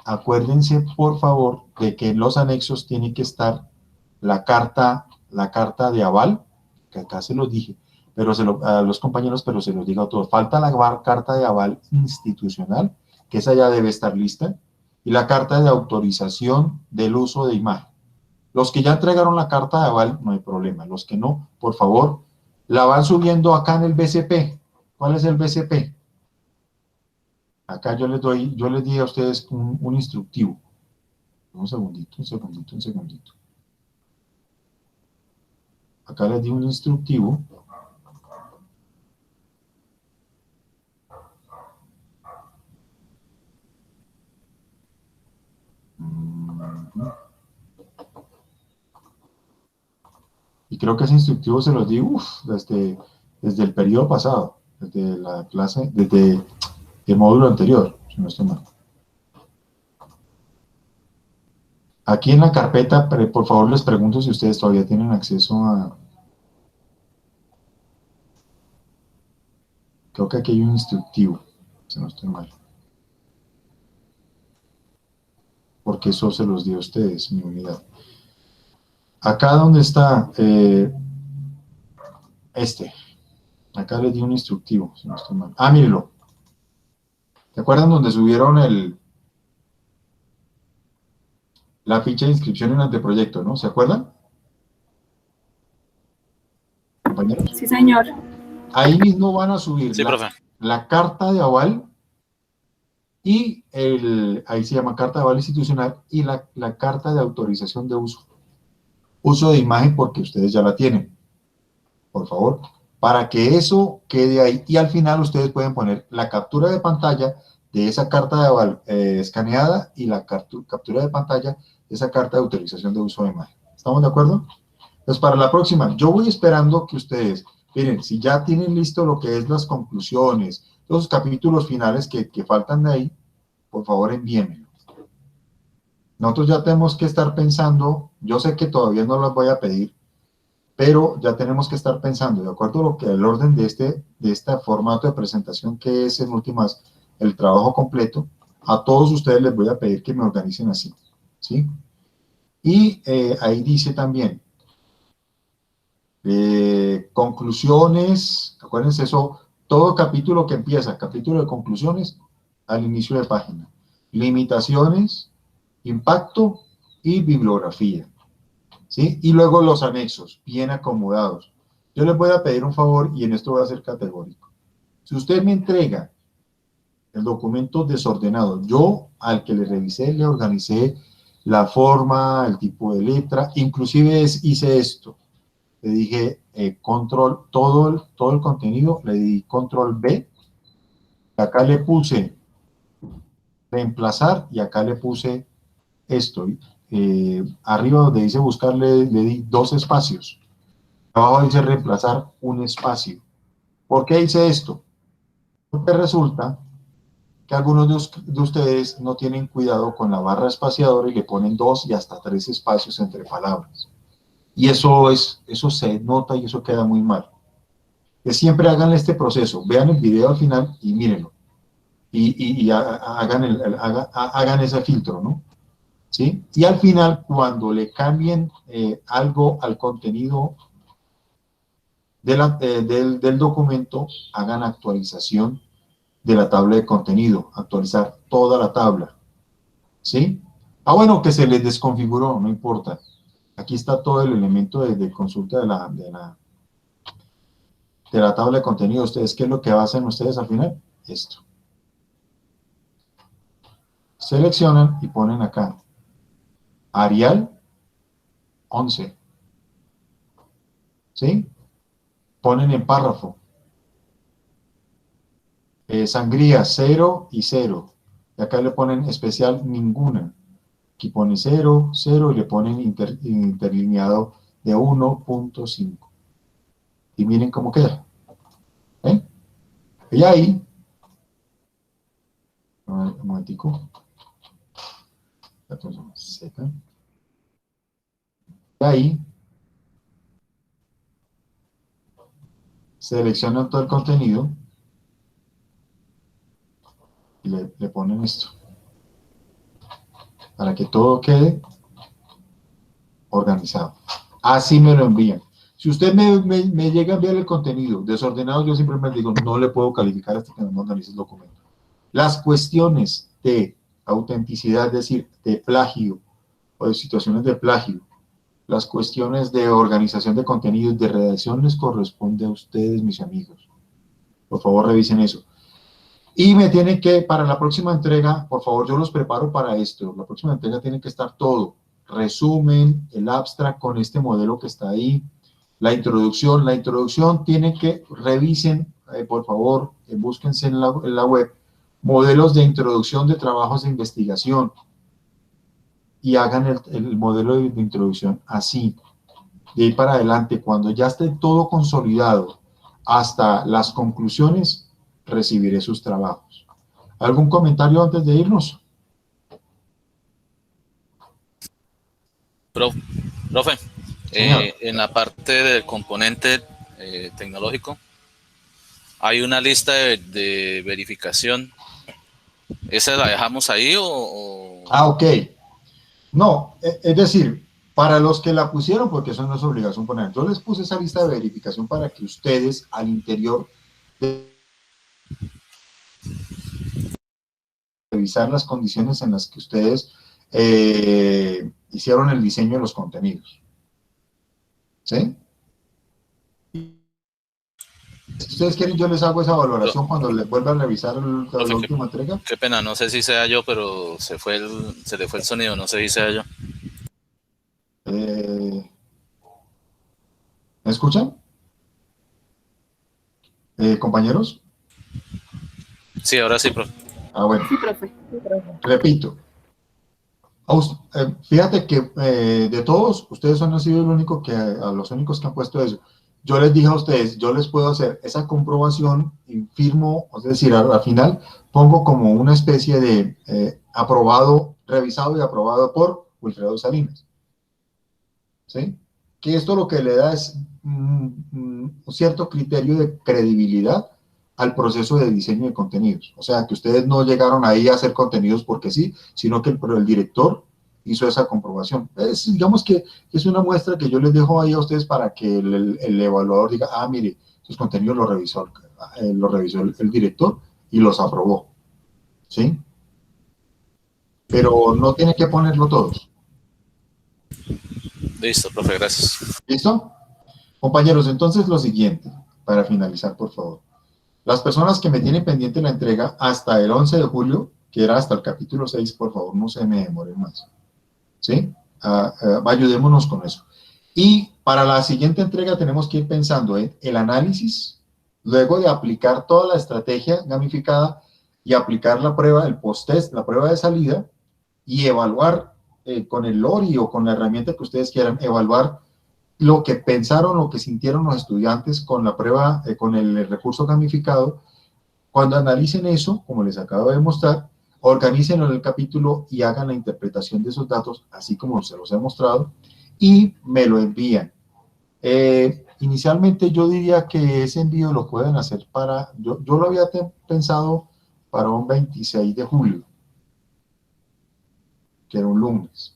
A: acuérdense por favor de que en los anexos tiene que estar la carta de aval, que acá se los dije, pero a los compañeros, pero se los digo a todos. Falta la carta de aval institucional, que esa ya debe estar lista, y la carta de autorización del uso de imagen. Los que ya entregaron la carta de aval, no hay problema. Los que no, por favor, la van subiendo acá en el BCP. ¿Cuál es el BCP? Acá yo les di a ustedes un instructivo. Un segundito. Acá les di un instructivo. Y creo que ese instructivo se los di desde el periodo pasado, desde la clase, desde el módulo anterior, si no estoy mal. Aquí en la carpeta, por favor les pregunto si ustedes todavía tienen acceso a... Creo que aquí hay un instructivo, si no estoy mal. Porque eso se los dio a ustedes, mi unidad. Acá donde está acá les di un instructivo, si no estoy mal. Ah, mírenlo. ¿Se acuerdan donde subieron la ficha de inscripción en anteproyecto, no? ¿Se acuerdan? Compañeros.
B: Sí, señor.
A: Ahí mismo van a subir
C: Sí, profe.
A: la carta de aval y ahí se llama carta de aval institucional y la carta de autorización de uso de imagen, porque ustedes ya la tienen, por favor, para que eso quede ahí. Y al final ustedes pueden poner la captura de pantalla de esa carta de aval escaneada y la captura de pantalla de esa carta de autorización de uso de imagen. ¿Estamos de acuerdo? Entonces, para la próxima, yo voy esperando que ustedes, miren, si ya tienen listo lo que es las conclusiones, los capítulos finales que faltan de ahí, por favor envíenmelo. Nosotros ya tenemos que estar pensando, yo sé que todavía no las voy a pedir, pero ya tenemos que estar pensando, de acuerdo a lo que el orden de este formato de presentación, que es en últimas el trabajo completo, a todos ustedes les voy a pedir que me organicen así, ¿sí? Y ahí dice también, conclusiones, acuérdense eso, todo capítulo que empieza, capítulo de conclusiones, al inicio de página, limitaciones, impacto y bibliografía, ¿sí? Y luego los anexos, bien acomodados. Yo les voy a pedir un favor y en esto voy a ser categórico. Si usted me entrega el documento desordenado, yo al que le revisé, le organicé la forma, el tipo de letra, inclusive hice esto. Le dije control, todo el contenido, le di control B, acá le puse reemplazar y acá le puse esto. Arriba donde dice buscar le di 2 espacios. Abajo dice reemplazar un espacio. ¿Por qué hice esto? Porque resulta que algunos de ustedes no tienen cuidado con la barra espaciadora y le ponen 2 y hasta 3 espacios entre palabras. Y eso se nota y eso queda muy mal. Que siempre hagan este proceso, vean el video al final y mírenlo. Y hagan ese filtro, ¿no? ¿Sí? Y al final, cuando le cambien algo al contenido del documento, hagan actualización de la tabla de contenido, actualizar toda la tabla, ¿sí? Ah, bueno, que se les desconfiguró, no importa. Aquí está todo el elemento de consulta de la tabla de contenido. ¿Ustedes qué es lo que hacen ustedes al final? Esto. Seleccionan y ponen acá Arial 11, ¿sí? Ponen en párrafo sangría 0 y 0, y acá le ponen especial ninguna, aquí pone 0, 0 y le ponen interlineado de 1.5 y miren cómo queda. ¿Eh? Y ahí, un momentico, y ahí seleccionan todo el contenido y le ponen esto para que todo quede organizado. Así me lo envían. Si usted me llega a enviar el contenido desordenado, yo simplemente digo, no le puedo calificar hasta que no me organice el documento. Las cuestiones de autenticidad, es decir, de plagio o de situaciones de plagio, las cuestiones de organización de contenidos, de redacción, les corresponde a ustedes, mis amigos. Por favor, revisen eso. Y me tiene que, para la próxima entrega, por favor, yo los preparo para esto. La próxima entrega tiene que estar todo. Resumen, el abstract con este modelo que está ahí, la introducción. La introducción tiene que, revisen, por favor, búsquense en la web, modelos de introducción de trabajos de investigación y hagan el modelo de introducción así. De ahí para adelante, cuando ya esté todo consolidado hasta las conclusiones, recibiré sus trabajos. ¿Algún comentario antes de irnos?
C: Profe, en la parte del componente tecnológico, hay una lista de verificación. ¿Esa la dejamos ahí o...?
A: Ah, ok. No, es decir, para los que la pusieron, porque eso no es obligación poner, yo les puse esa lista de verificación para que ustedes al interior de revisar las condiciones en las que ustedes hicieron el diseño de los contenidos. ¿Sí? Si ustedes quieren, yo les hago esa valoración cuando les vuelva a revisar la última entrega.
C: Qué pena, no sé si sea yo, pero se le fue el sonido, no sé si sea yo.
A: ¿Me escuchan? ¿Compañeros?
C: Sí, ahora sí, profe.
A: Ah, bueno.
B: Sí, profe. Sí, profe.
A: Repito. Fíjate que de todos, ustedes han sido los únicos que han puesto eso. Yo les dije a ustedes, yo les puedo hacer esa comprobación y firmo, es decir, al final pongo como una especie de aprobado, revisado y aprobado por Wilfredo Salinas. ¿Sí? Que esto lo que le da es un cierto criterio de credibilidad al proceso de diseño de contenidos. O sea, que ustedes no llegaron ahí a hacer contenidos porque sí, sino que el director hizo esa comprobación. Digamos que es una muestra que yo les dejo ahí a ustedes para que el evaluador diga, ah, mire, esos contenidos los revisó el director y los aprobó. ¿Sí? Pero no tiene que ponerlo todos.
C: Listo, profe, gracias.
A: ¿Listo? Compañeros, entonces lo siguiente, para finalizar, por favor. Las personas que me tienen pendiente la entrega hasta el 11 de julio, que era hasta el capítulo 6, por favor, no se me demoren más. ¿sí? Ayudémonos con eso. Y para la siguiente entrega tenemos que ir pensando en el análisis, luego de aplicar toda la estrategia gamificada y aplicar la prueba, el post-test, la prueba de salida, y evaluar con el LORI o con la herramienta que ustedes quieran, evaluar lo que pensaron, lo que sintieron los estudiantes con la prueba, con el recurso gamificado. Cuando analicen eso, como les acabo de mostrar, organícenlo en el capítulo y hagan la interpretación de esos datos, así como se los he mostrado, y me lo envían. Inicialmente yo diría que ese envío lo pueden hacer yo lo había pensado para un 26 de julio, que era un lunes,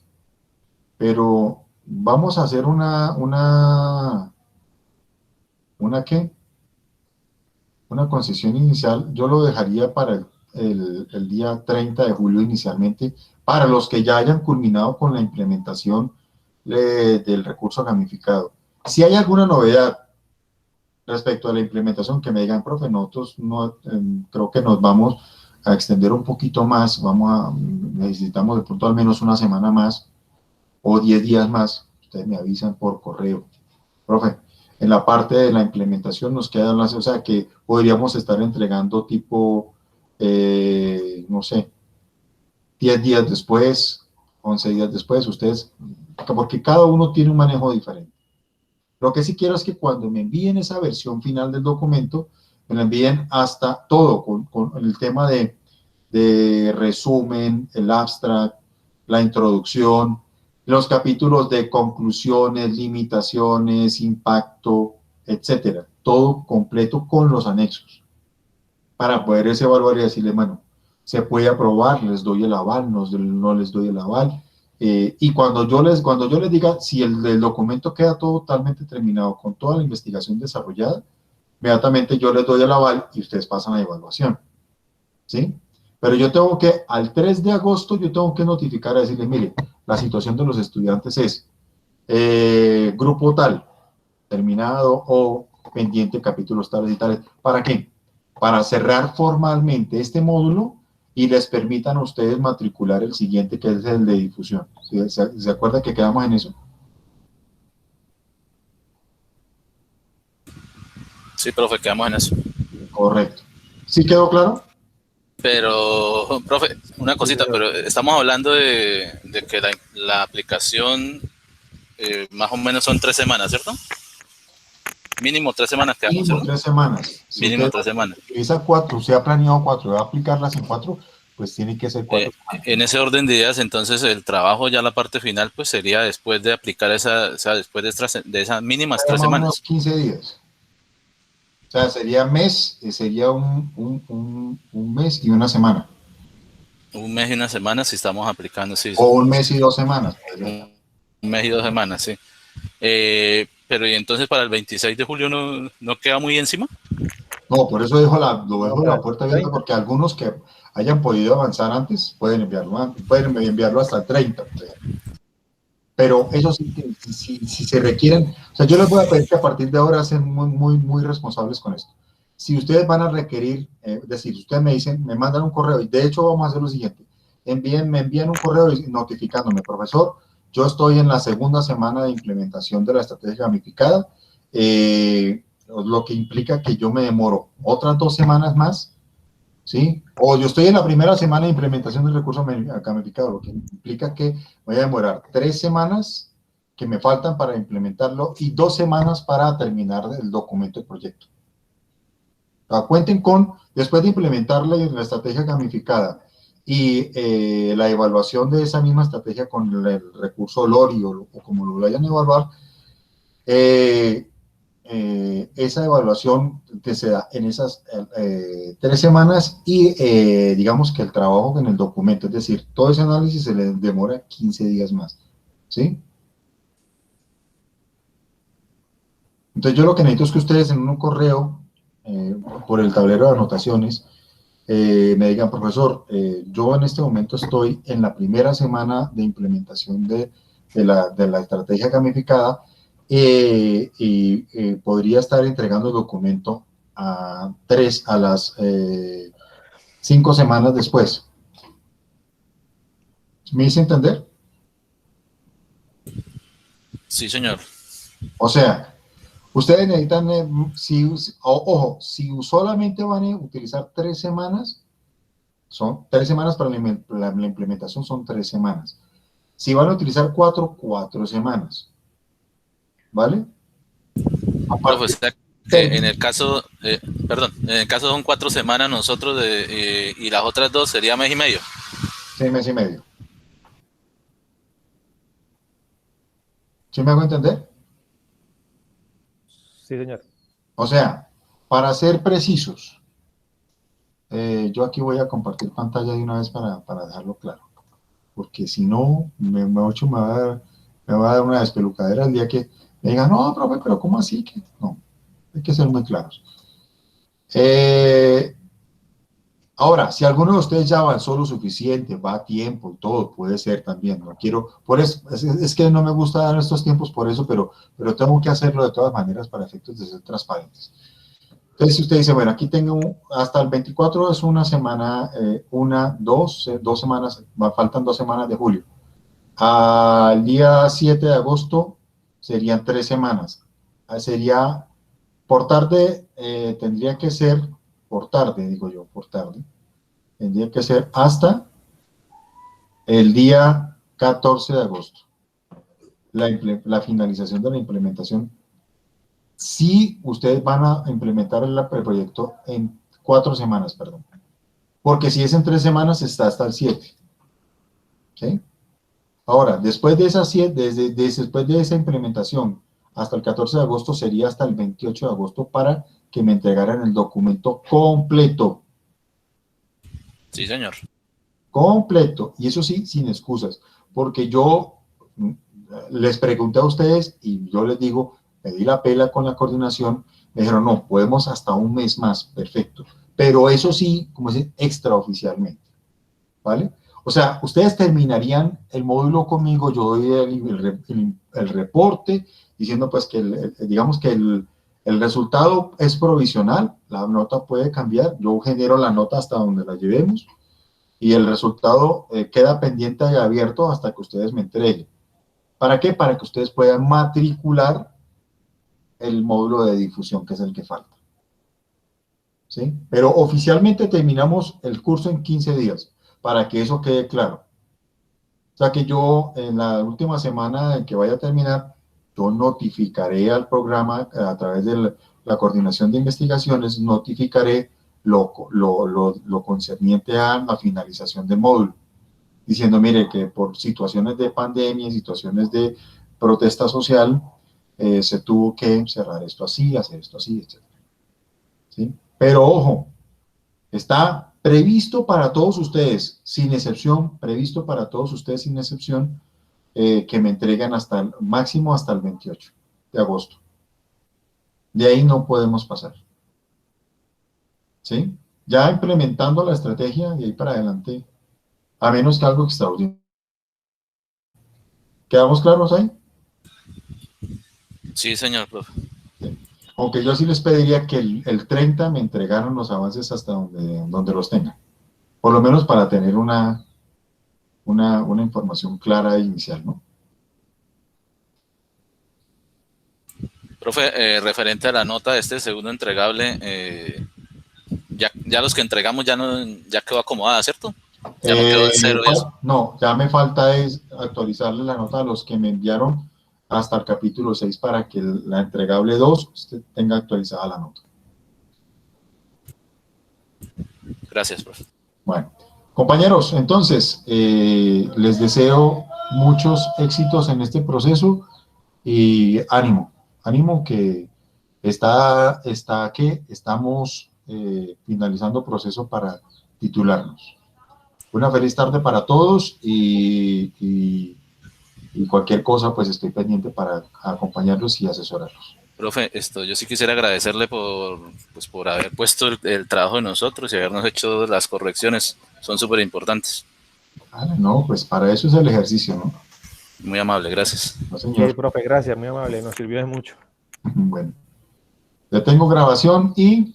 A: pero vamos a hacer ¿una qué? Una concesión inicial. Yo lo dejaría para el día 30 de julio inicialmente, para los que ya hayan culminado con la implementación del recurso gamificado. Si hay alguna novedad respecto a la implementación, que me digan, profe, nosotros no, creo que nos vamos a extender un poquito más, necesitamos de pronto al menos una semana más o 10 días más, ustedes me avisan por correo. Profe, en la parte de la implementación nos quedan o sea, que podríamos estar entregando tipo, no sé, 10 días después, 11 días después, ustedes, porque cada uno tiene un manejo diferente. Lo que sí quiero es que cuando me envíen esa versión final del documento, me la envíen hasta todo, con el tema de resumen, el abstract, la introducción, los capítulos de conclusiones, limitaciones, impacto, etcétera. Todo completo con los anexos, para poder evaluar y decirle, bueno, se puede aprobar, les doy el aval, no les doy el aval. Y cuando yo les diga, si el documento queda totalmente terminado con toda la investigación desarrollada, inmediatamente yo les doy el aval y ustedes pasan a evaluación, ¿sí? Pero yo tengo que, al 3 de agosto, yo tengo que notificar a decirle, mire, la situación de los estudiantes es grupo tal, terminado o pendiente capítulos tales y tales. ¿Para qué? Para cerrar formalmente este módulo y les permitan a ustedes matricular el siguiente, que es el de difusión. ¿Sí? ¿Se acuerda que quedamos en eso?
C: Sí, profe, quedamos en eso.
A: Correcto. ¿Sí quedó claro?
C: Pero, profe, una cosita, pero estamos hablando de que la aplicación más o menos son 3 semanas, ¿cierto? Mínimo 3 semanas quedamos,
A: Mínimo
C: ¿cierto?
A: 3 semanas. Si
C: Mínimo
A: usted
C: 3 semanas.
A: utiliza 4, usted ha planeado 4, va a aplicarlas en 4, pues tiene que ser 4 semanas.
C: En ese orden de ideas, entonces el trabajo, ya la parte final, pues sería después de aplicar o sea, después de esas mínimas 3
A: Más o menos
C: semanas.
A: 15 días. O sea, sería un mes y una semana.
C: Un mes y una semana si estamos aplicando, sí.
A: O un mes y 2 semanas.
C: Un mes y 2 semanas, sí. Pero y entonces para el 26 de julio no queda muy encima.
A: No, por eso lo dejo la puerta abierta, porque algunos que hayan podido avanzar antes pueden enviarlo hasta el 30. Pero eso sí, si se requieren, o sea, yo les voy a pedir que a partir de ahora sean muy responsables con esto. Si ustedes van a requerir, es decir, ustedes me dicen, me mandan un correo, y de hecho vamos a hacer lo siguiente, me envían un correo notificándome, profesor, yo estoy en la segunda semana de implementación de la estrategia gamificada, lo que implica que yo me demoro otras 2 semanas más, ¿sí? O yo estoy en la primera semana de implementación del recurso gamificado, lo que implica que voy a demorar 3 semanas que me faltan para implementarlo y 2 semanas para terminar el documento del proyecto. Cuenten con, después de implementar la estrategia gamificada y la evaluación de esa misma estrategia con el recurso LORI o como lo vayan a evaluar, esa evaluación que se da en esas 3 semanas y digamos que el trabajo en el documento, es decir, todo ese análisis se le demora 15 días más, ¿sí? Entonces yo lo que necesito es que ustedes en un correo, por el tablero de anotaciones, me digan, profesor, yo en este momento estoy en la primera semana de implementación de la estrategia gamificada y podría estar entregando el documento a las 5 semanas después. ¿Me hice entender?
C: Sí, señor.
A: O sea, ustedes necesitan, ojo, si solamente van a utilizar 3 semanas, son 3 semanas para la implementación, son 3 semanas. Si van a utilizar 4 semanas, ¿vale?
C: Profe, o
A: Aparte,
C: sea que en el caso, perdón, en el caso son 4 semanas nosotros y las otras 2 sería mes y medio.
A: 6 meses y medio. ¿Sí me hago entender?
D: Sí, señor.
A: O sea, para ser precisos, yo aquí voy a compartir pantalla de una vez para dejarlo claro, porque si no, me va a dar una despelucadera el día que me digan, no, profe, pero ¿cómo así? Que no, hay que ser muy claros. Ahora, si alguno de ustedes ya avanzó lo suficiente, va a tiempo y todo, puede ser también, no quiero, por eso, es que no me gusta dar estos tiempos por eso, pero tengo que hacerlo de todas maneras para efectos de ser transparentes. Entonces, si usted dice, bueno, aquí tengo hasta el 24 es una semana, 2 semanas, faltan 2 semanas de julio. Al día 7 de agosto serían 3 semanas. Sería por tarde, tendría que ser, por tarde, digo yo, por tarde, tendría que ser hasta el día 14 de agosto, la finalización de la implementación. Si ustedes van a implementar el proyecto en 4 semanas, perdón. Porque si es en 3 semanas, está hasta el 7. ¿Sí? Ahora, después de esas 7, después de esa implementación, hasta el 14 de agosto, sería hasta el 28 de agosto para que me entregaran el documento completo.
C: Sí, señor.
A: Completo. Y eso sí, sin excusas. Porque yo les pregunté a ustedes y yo les digo, pedí la pela con la coordinación, me dijeron, no, podemos hasta un mes más, perfecto. Pero eso sí, como dicen, extraoficialmente, ¿vale? O sea, ustedes terminarían el módulo conmigo, yo doy el reporte, diciendo pues que, digamos que el resultado es provisional, la nota puede cambiar, yo genero la nota hasta donde la llevemos, y el resultado queda pendiente y abierto hasta que ustedes me entreguen. ¿Para qué? Para que ustedes puedan matricular el módulo de difusión, que es el que falta. ¿Sí? Pero oficialmente terminamos el curso en 15 días, para que eso quede claro. O sea que yo, en la última semana en que vaya a terminar, yo notificaré al programa a través de la coordinación de investigaciones, notificaré lo concerniente a la finalización del módulo, diciendo, mire, que por situaciones de pandemia, situaciones de protesta social, se tuvo que cerrar esto así, hacer esto así, etc. ¿Sí? Pero ojo, está previsto para todos ustedes, sin excepción, previsto para todos ustedes, sin excepción, que me entreguen hasta el máximo hasta el 28 de agosto. De ahí no podemos pasar. ¿Sí? Ya implementando la estrategia, de ahí para adelante, a menos que algo extraordinario. ¿Quedamos claros ahí?
C: Sí, señor, profe.
A: Sí. Aunque yo sí les pediría que el 30 me entregaran los avances hasta donde los tengan. Por lo menos para tener una información clara e inicial, ¿no?
C: Profe, referente a la nota de este segundo entregable, ya los que entregamos ya quedó acomodada, ¿cierto? Ya no quedó en cero y eso.
A: No, ya me falta es actualizarle la nota a los que me enviaron hasta el capítulo 6 para que la entregable 2 usted tenga actualizada la nota.
C: Gracias, profe.
A: Bueno, compañeros, entonces, les deseo muchos éxitos en este proceso y ánimo que estamos finalizando proceso para titularnos. Una feliz tarde para todos y cualquier cosa, pues estoy pendiente para acompañarlos y asesorarlos.
C: Profe, yo sí quisiera agradecerle por haber puesto el trabajo de nosotros y habernos hecho las correcciones. Son súper importantes.
A: No, pues para eso es el ejercicio, ¿no?
C: Muy amable, gracias.
A: No, señor.
D: Sí, profe, gracias, muy amable, nos sirvió de mucho.
A: Bueno, ya tengo grabación y